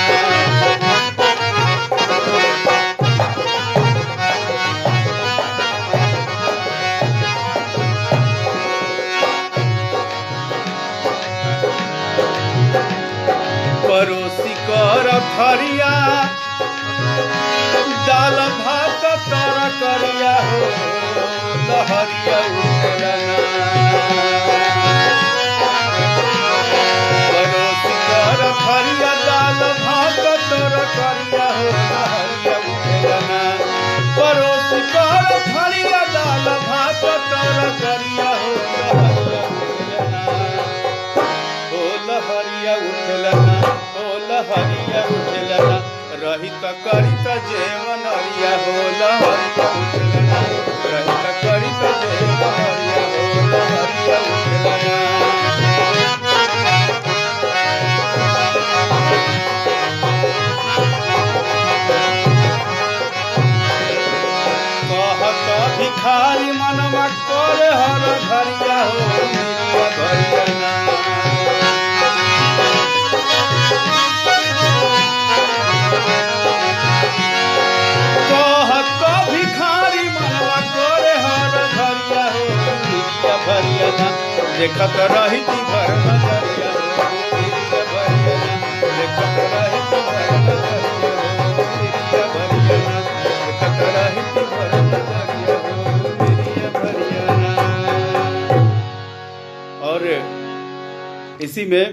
S2: परोसी कर थरिया दाल भात तर करिया हो लहरिया उठलना, परोसी कर थरिया दाल भात तर करिया हो लहरिया उठलना, परोसी कर थरिया दाल भात तर करिया हो लहरिया उठलना, ओ लहरिया उठलना, रही त करी त जेवन अरिया हो लहरिया उठलना, रही त करी त जेवन अरिया हो लहरिया उठलना। कहत भिखारी मनवा करे हर घरिया हो मेरिया घरिया ना, भिखारी मनवा करे हर घरिया हो मेरिया भरिया ना, देखत रही थी भर नजरिया हो मेरिया भरिया ना, देखत रही थी भर नजरिया हो मेरिया भरिया ना, देखत रही थी भर नजरिया हो मेरिया भरिया ना। और इसी में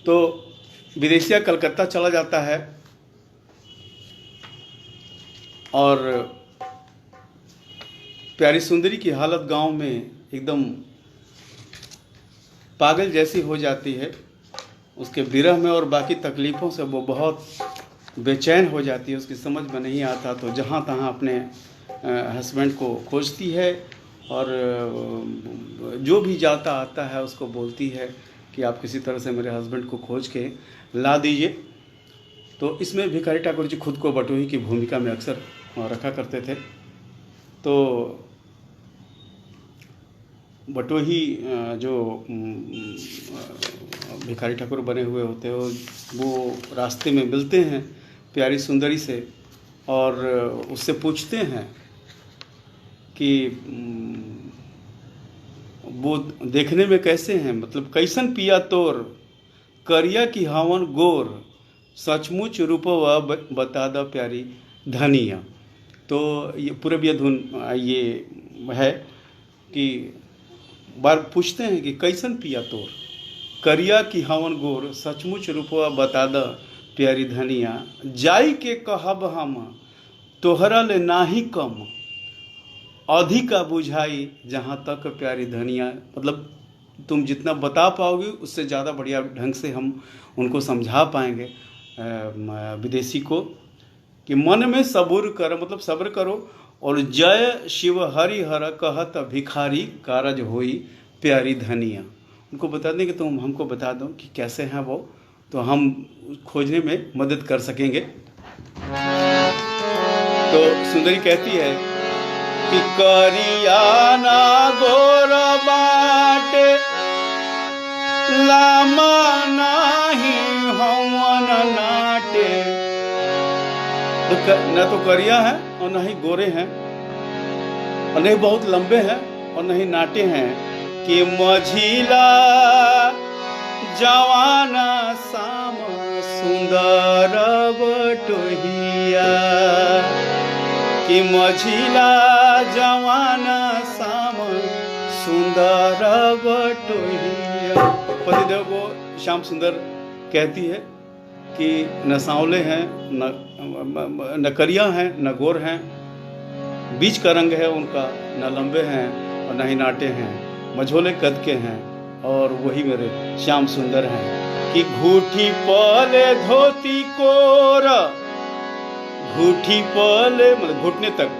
S2: तो विदेशिया कलकत्ता चला जाता है और प्यारी सुंदरी की हालत गांव में एकदम पागल जैसी हो जाती है। उसके विरह में और बाकी तकलीफ़ों से वो बहुत बेचैन हो जाती है, उसकी समझ में नहीं आता, तो जहाँ तहाँ अपने हस्बैंड को खोजती है और जो भी जाता आता है उसको बोलती है कि आप किसी तरह से मेरे हस्बैंड को खोज के ला दीजिए। तो इसमें भिखारी ठाकुर जी खुद को बटोही की भूमिका में अक्सर रखा करते थे। तो बटोही जो भिखारी ठाकुर बने हुए होते हैं वो रास्ते में मिलते हैं प्यारी सुंदरी से और उससे पूछते हैं कि वो देखने में कैसे हैं, मतलब कैसन पिया तोर करिया की हवन गोर सचमुच रूपवा बता द प्यारी धनिया। तो ये पूरबिया धुन ये है कि बार पूछते हैं कि कैसन पिया तोर, करिया की हवन गोर, सचमुच रूपवा बता द प्यारी धनिया, जाई के कहब हम तोहरा ले नाही कम, अधिका बुझाई जहाँ तक प्यारी धनिया। मतलब तुम जितना बता पाओगे उससे ज़्यादा बढ़िया ढंग से हम उनको समझा पाएंगे विदेशी को कि मन में सब्र कर, मतलब सब्र करो, और जय शिव हरि हर कहत भिखारी, कारज होई प्यारी धनिया। उनको बता दें कि तुम हमको बता दो कि कैसे हैं वो, तो हम खोजने में मदद कर सकेंगे। तो सुंदरी कहती है कि करिया ना गोर बाटे, लामा नाही हवन नाटे। तो न तो करिया है और न ही गोरे हैं, और नहीं बहुत लंबे हैं और नहीं नाटे हैं, कि मझिला जवाना साम सुंदर बटोहिया, कि मझिला जवाना साम सुंदर बटोहिया। पतिदेव को श्याम सुंदर कहती है कि न सांवले हैं, न करिया हैं, न गोर हैं, बीच का रंग है उनका, न लंबे हैं और न ही नाटे हैं, मझोले कद के हैं, और वही मेरे श्याम सुंदर हैं। कि घूठी पले धोती कोर, घूठी पले मतलब घुटने तक,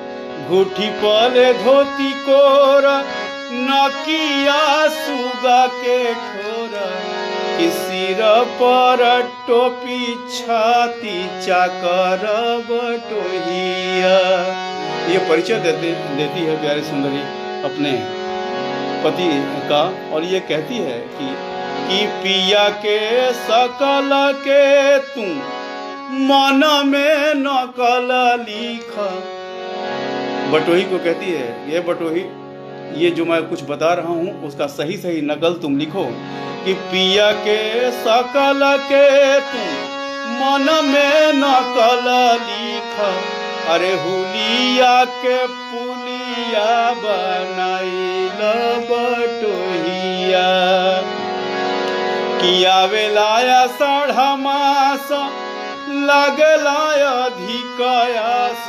S2: घूठी पले धोती कोर, नकिया सुगा के ठोरा, कि सिर पर टोपी छाती चाकर बटोहिया। ये परिचय देती है प्यारी सुंदरी अपने पति का, और ये कहती है कि पिया के सकल के तू मन में नकल लिख। बटोही को कहती है, ये बटोही, ये जो मैं कुछ बता रहा हूँ उसका सही सही नकल तुम लिखो, कि पिया के सकल के तू मन में नकल लिख, अरे हुलिया के पुलिया बनाइल बटोहिया, कि आवेला साढ़ा मास लगला अधिक आस,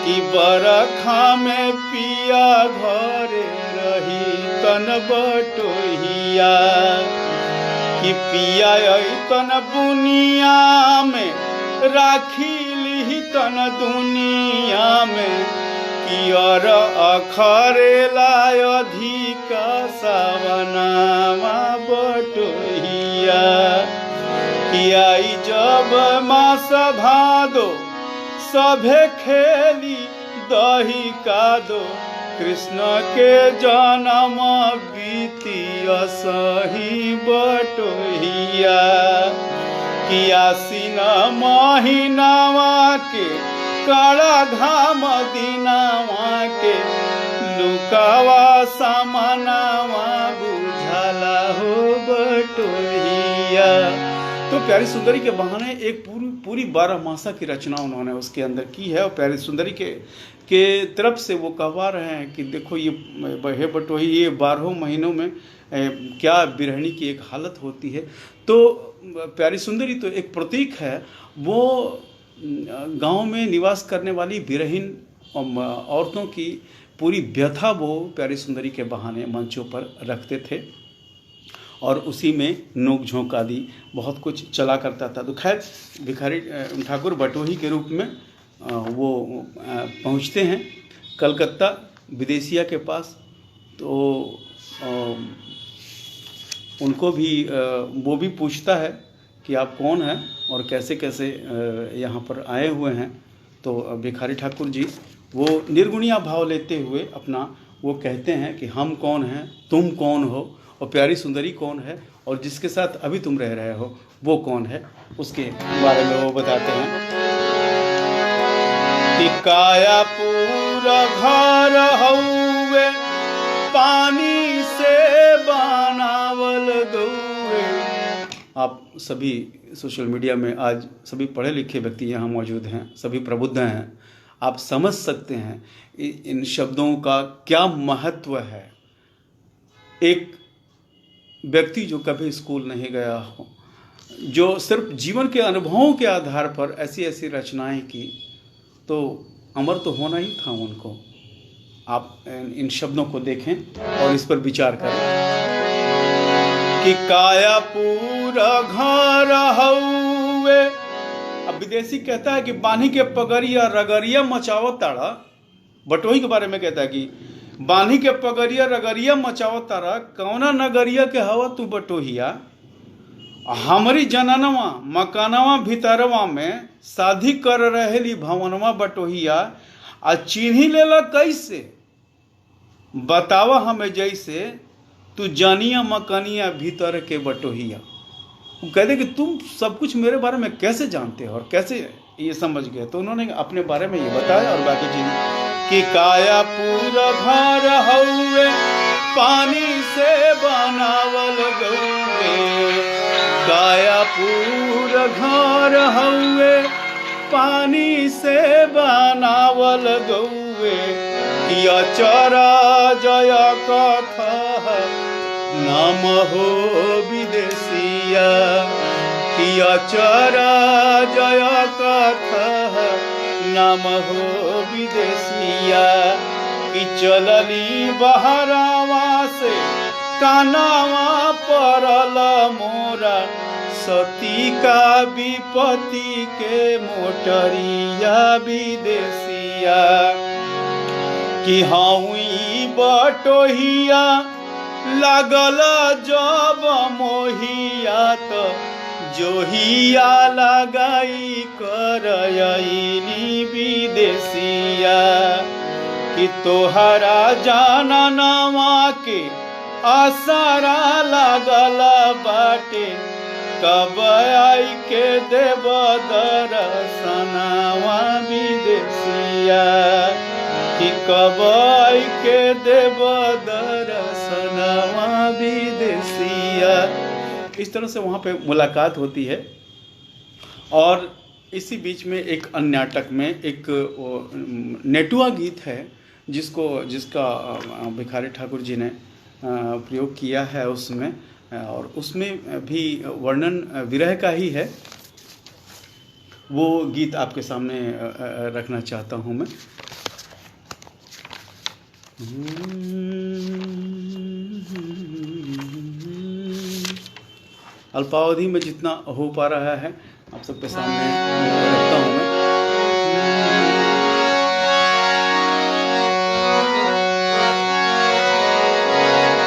S2: कि बरखा में पिया घरे रही तन बटोहिया, कि पिया तन बुनिया में राखी ली तन दुनिया में, कि और अखरेला अधिक सवनावा बटोहिया, कि आई जब मास भादो सभे खेली दही का दो, कृष्ण के जन्म बीती असही बटोहिया, कि आसीन महीनावा के काला घाम दिनावा के, लुकावा सामनावा बुझाला हो बटोहिया। तो प्यारी सुंदरी के बहाने एक पूरी 12 मासा की रचना उन्होंने उसके अंदर की है, और प्यारी सुंदरी के तरफ से वो कहवा रहे हैं कि देखो ये हे बटोही, ये 12 महीनों में क्या बिरहणी की एक हालत होती है। तो प्यारी सुंदरी तो एक प्रतीक है, वो गांव में निवास करने वाली बिरहीन औरतों की पूरी व्यथा वो प्यारी सुंदरी के बहाने मंचों पर रखते थे, और उसी में नोक झोंक आदि बहुत कुछ चला करता था। तो खैर भिखारी ठाकुर बटोही के रूप में वो पहुँचते हैं कलकत्ता विदेशिया के पास। तो उनको भी वो भी पूछता है कि आप कौन हैं और कैसे कैसे यहाँ पर आए हुए हैं। तो भिखारी ठाकुर जी वो निर्गुणिया भाव लेते हुए अपना वो कहते हैं कि हम कौन हैं, तुम कौन हो, और प्यारी सुंदरी कौन है, और जिसके साथ अभी तुम रह रहे हो वो कौन है, उसके बारे में वो बताते हैं कि काया पूरा घर हउए, पानी से बनावल गौए। आप सभी सोशल मीडिया में आज सभी पढ़े लिखे व्यक्ति यहाँ मौजूद हैं, सभी प्रबुद्ध हैं। आप समझ सकते हैं इन शब्दों का क्या महत्व है। एक व्यक्ति जो कभी स्कूल नहीं गया हो, जो सिर्फ जीवन के अनुभवों के आधार पर ऐसी ऐसी रचनाएं की, तो अमर तो होना ही था उनको। आप इन शब्दों को देखें और इस पर विचार करें कि काया पूरा घर हउए। अब विदेशी कहता है कि बान्ही के पगड़िया रगड़िया मचाओ तारा। बटोही के बारे में कहता है कि बान्ही के पगड़िया रगड़िया मचाओ तारा, कौना नगरिया के हवा तू बटोहिया। हमारी जननवा मकानवा भीतरवा में शादी कर रहेली भवनवा बटोहिया। आ चिन्ही लेला कैसे बतावा हमें जैसे, तू जानिया मकानिया भीतर के बटोहिया। वो कहते कि तुम सब कुछ मेरे बारे में कैसे जानते हो और कैसे ये समझ गए। तो उन्होंने अपने बारे में ये बताया और बाकी चीज कि काया पूरा घर हउए पानी से बनावल गउए। काया पूरा घर हउए पानी से बनावल गउए। किया चरा जया कथा नाम हो विदेशिया। किया चरा जया कथा नाम हो विदेशिया। कि चलली बहरावा से कानावा परल मोरा। सती का विपत्ति के मोटरिया विदेशिया। कि हाउई बटोहिया लागल जब मोहिया। तो जोहिया लगाई करयली विदेशिया। कि तोहरा जाननवा के आसारा लागल बाटे। कब आई के देव दर्शनवा विदेशिया। कि कब आई के देव दर्शनवा विदेशिया। इस तरह से वहाँ पे मुलाकात होती है। और इसी बीच में एक अन्य नाटक में एक नेटुआ गीत है जिसका भिखारी ठाकुर जी ने प्रयोग किया है उसमें, और उसमें भी वर्णन विरह का ही है। वो गीत आपके सामने रखना चाहता हूँ मैं। अल्पावधि में जितना हो पा रहा है आप सबके सामने रखता हूँ मैं।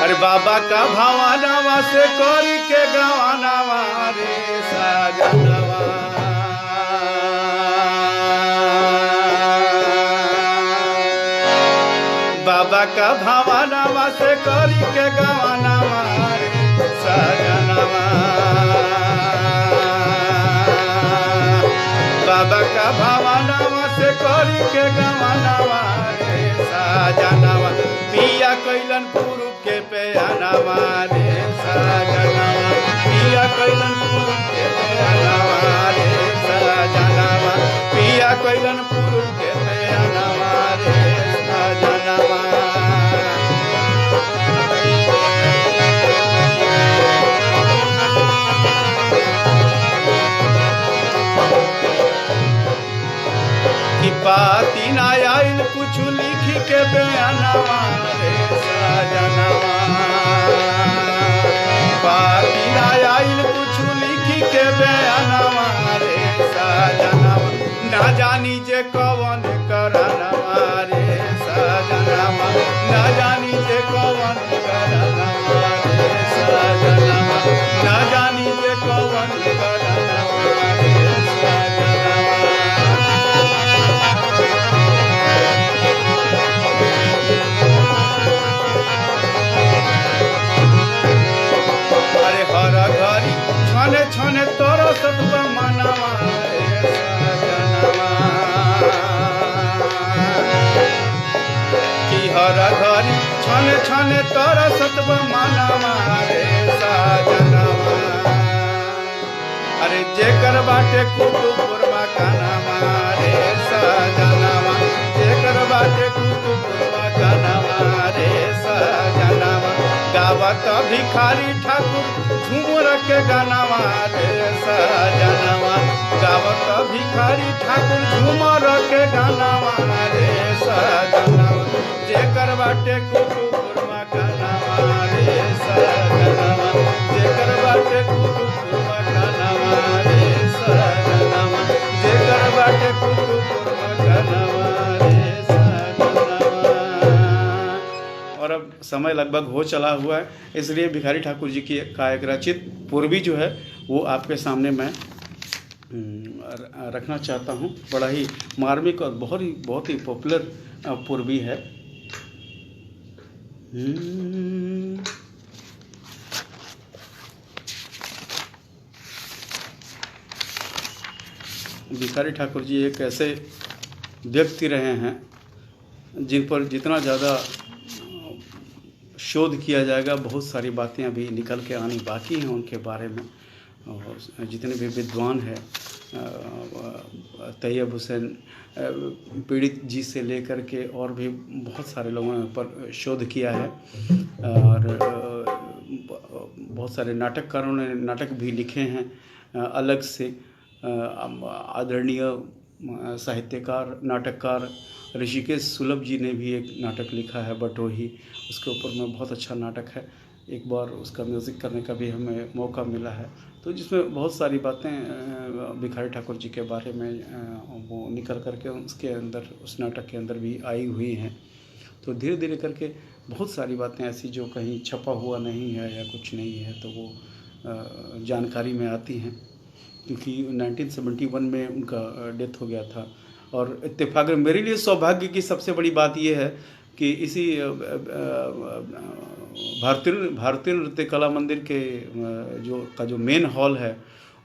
S2: अरे बाबा का भावानावा से करी के गवानावा रे साजनवा। बाबा का भावानावा से करी के गवानावा रे साजनवा। बाबा का भावानावा से करी के गवानावा रे साजनवा। पिया कैलन पुरु के पेयानावा रे साजनवा। पिया कैलन पुरु के पेयानावा रे साजनवा। पिया कैलन पुरु के पेयानावा रे साजनवा। कि पाती ना आइल कुछ लिखी के बयानवा रे साजनवा। पाती ना आइल कुछ लिखी के बयानवा रे साजनवा। ना जानी जे कवन करनवा रे साजनवा। ना जानी जे कवन करनवा रे साजनवा। ना जानी जे कवन करनवा रे साजनवा। अरे हर घड़ी छने छने तोरो सतवा मनवा रे साजनवा। कि हर घड़ी छने छने तोरो सतवा मनवा रे साजनवा। अरे जेकर बाटे कुटुपुर मकानवा रे साजनवा। गावत भिखारी ठाकुर झूमर के गानावा रे सजनवा, गावत भिखारी ठाकुर झूमर के गानावा रे सजनवा, जेकर बाटे कुतुबुरमा गानावा रे सजनवा, जेकर बाटे कुतुबुरमा गानावा रे सजनवा, जेकर बाटे कुतुबुरमा गानावा रे सजनवा। और अब समय लगभग हो चला हुआ है, इसलिए भिखारी ठाकुर जी की का एक रचित पूर्वी जो है वो आपके सामने मैं रखना चाहता हूँ। बड़ा ही मार्मिक और बहुत ही पॉपुलर पूर्वी है। भिखारी ठाकुर जी एक ऐसे व्यक्ति रहे हैं जिन पर जितना ज़्यादा शोध किया जाएगा, बहुत सारी बातें अभी निकल के आनी बाकी हैं उनके बारे में। और जितने भी विद्वान हैं, तैयब हुसैन पीड़ित जी से लेकर के और भी बहुत सारे लोगों ने पर शोध किया है। और बहुत सारे नाटककारों ने नाटक भी लिखे हैं अलग से। आदरणीय साहित्यकार नाटककार ऋषिकेश सुलभ जी ने भी एक नाटक लिखा है बटोही, उसके ऊपर में बहुत अच्छा नाटक है। एक बार उसका म्यूज़िक करने का भी हमें मौका मिला है, तो जिसमें बहुत सारी बातें भिखारी ठाकुर जी के बारे में वो निकल करके उसके अंदर, उस नाटक के अंदर भी आई हुई हैं। तो धीरे धीरे करके बहुत सारी बातें ऐसी जो कहीं छपा हुआ नहीं है या कुछ नहीं है, तो वो जानकारी में आती हैं। क्योंकि 1971 में उनका डेथ हो गया था। और इत्तेफाक मेरे लिए सौभाग्य की सबसे बड़ी बात यह है कि इसी भारतीय नृत्य कला मंदिर के जो मेन हॉल है,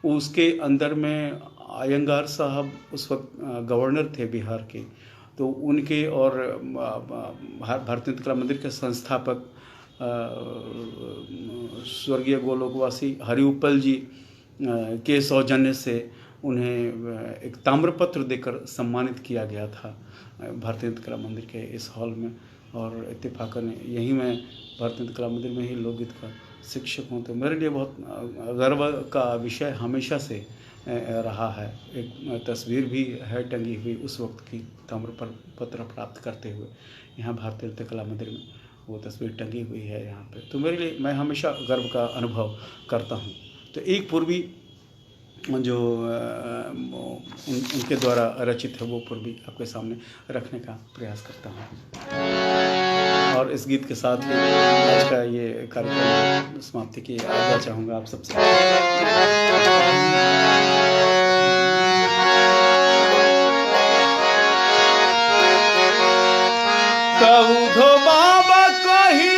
S2: उसके अंदर में अयंगार साहब उस वक्त गवर्नर थे बिहार के। तो उनके और भारतीय नृत्य कला मंदिर के संस्थापक स्वर्गीय गोलोकवासी हरिउप्पल जी के सौजन्य से उन्हें एक ताम्रपत्र देकर सम्मानित किया गया था भारतीय नृत्य कला मंदिर के इस हॉल में। और इत्तेफाकन यहीं मैं भारतीय नृत्य कला मंदिर में ही लोकगीत का शिक्षक हूँ। तो मेरे लिए बहुत गर्व का विषय हमेशा से रहा है। एक तस्वीर भी है टंगी हुई उस वक्त की, ताम्रपत्र प्राप्त करते हुए यहाँ भारतीय नृत्य कला मंदिर में वो तस्वीर टंगी हुई है यहाँ पे। तो मेरे लिए, मैं हमेशा गर्व का अनुभव करता हूँ। तो एक पूर्वी जो उनके द्वारा रचित है वो पूर्वी आपके सामने रखने का प्रयास करता हूँ। और इस गीत के साथ ही आज का ये कार्यक्रम समाप्ति की आज्ञा चाहूँगा आप सबसे। कऊधो बाबा कही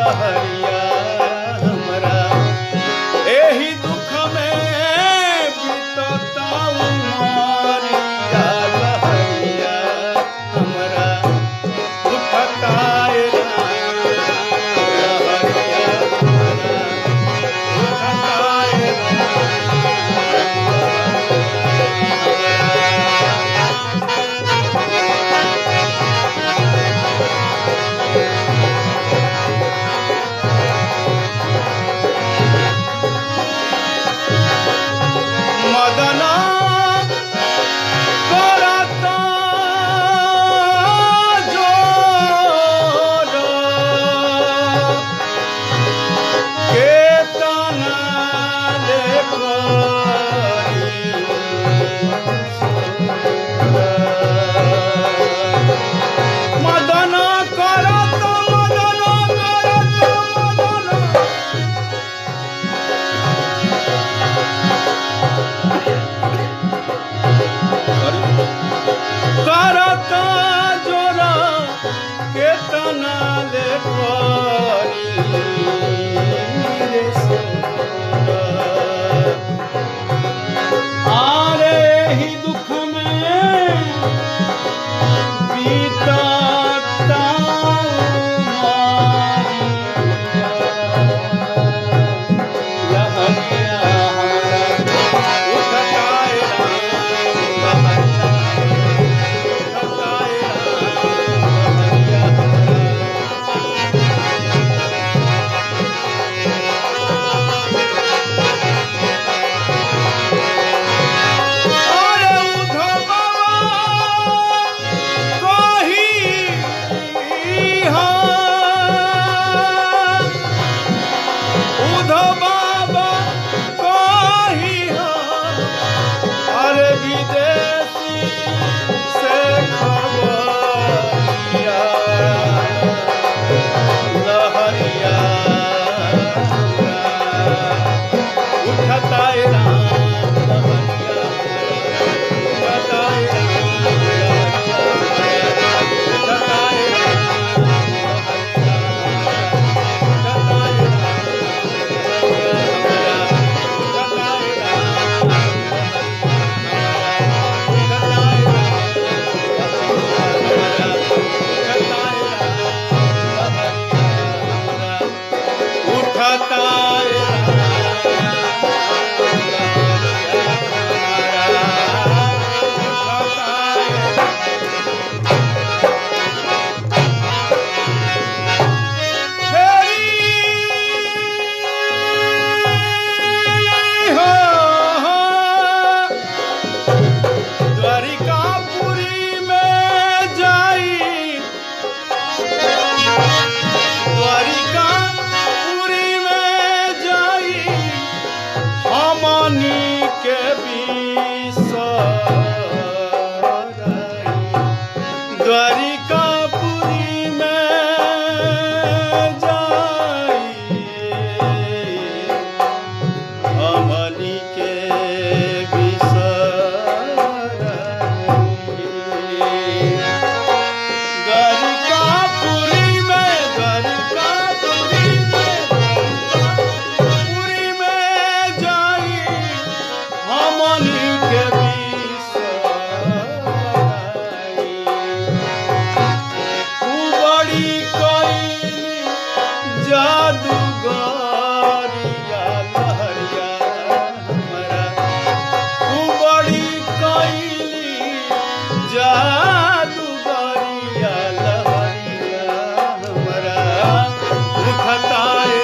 S2: लहरिया हमरा एही दुख में बीतता उमरिया लहरिया हमरा उठताए राम लहरिया हमरा उठताए मदना करता जोर केतना ले मदना करता मदना करता मदना करता जोरा केतना ले रे सोना आरे ही दुख में बीतता उमरिया लहरिया हमरा उठताए राम द्वारिकापुरी में जाइए हमनी के बिसराइए द्वारिकापुरी में जाइए हमनी के जादूगरिया लहरिया हमरा बड़ी कैली जादूगरिया लहरिया हमरा उठताए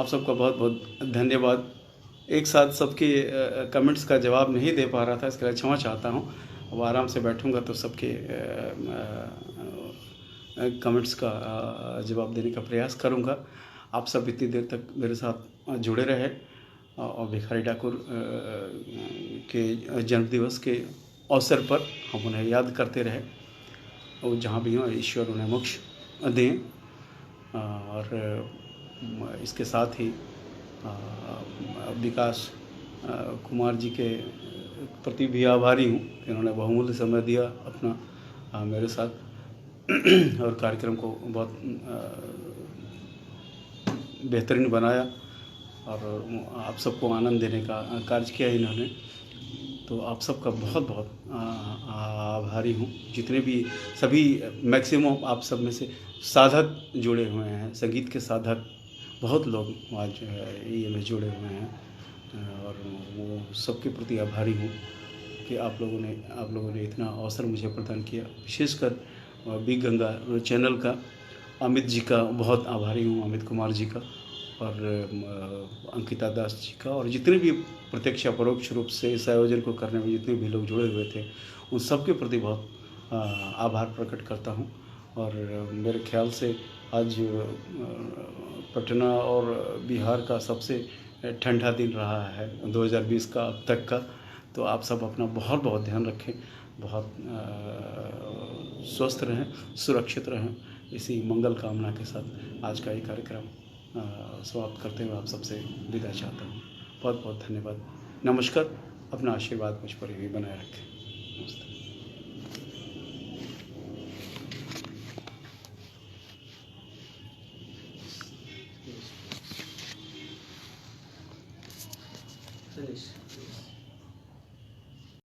S2: आप सबका बहुत बहुत धन्यवाद। एक साथ सबके कमेंट्स का जवाब नहीं दे पा रहा था, इसके लिए क्षमा चाहता हूँ। अब आराम से बैठूंगा तो सबके कमेंट्स का जवाब देने का प्रयास करूंगा। आप सब इतनी देर तक मेरे साथ जुड़े रहे और भिखारी ठाकुर के जन्मदिवस के अवसर पर हम उन्हें याद करते रहे और जहाँ भी हों ईश्वर उन्हें मोक्ष दें। और इसके साथ ही विकास कुमार जी के प्रति भी आभारी हूँ। इन्होंने बहुमूल्य समय दिया अपना मेरे साथ और कार्यक्रम को बहुत बेहतरीन बनाया और आप सबको आनंद देने का कार्य किया इन्होंने। तो आप सबका बहुत बहुत आभारी हूँ। जितने भी सभी मैक्सिमम आप सब में से साधक जुड़े हुए हैं, संगीत के साधक बहुत लोग आज जो है ये में जुड़े हुए हैं और वो सबके प्रति आभारी हूँ कि आप लोगों ने इतना अवसर मुझे प्रदान किया। विशेषकर बिग गंगा चैनल का अमित जी का बहुत आभारी हूँ, अमित कुमार जी का और अंकिता दास जी का और जितने भी प्रत्यक्ष परोक्ष रूप से इस आयोजन को करने में जितने भी लोग जुड़े हुए थे उन सबके प्रति बहुत आभार प्रकट करता हूँ। और मेरे ख्याल से आज पटना और बिहार का सबसे ठंडा दिन रहा है 2020 का अब तक का। तो आप सब अपना बहुत बहुत ध्यान रखें, बहुत स्वस्थ रहें, सुरक्षित रहें। इसी मंगल कामना के साथ आज का ये कार्यक्रम समाप्त करते हुए आप सबसे विदा चाहता हूँ। बहुत बहुत धन्यवाद। नमस्कार। अपना आशीर्वाद मुझ पर भी बनाए रखें। नमस्ते।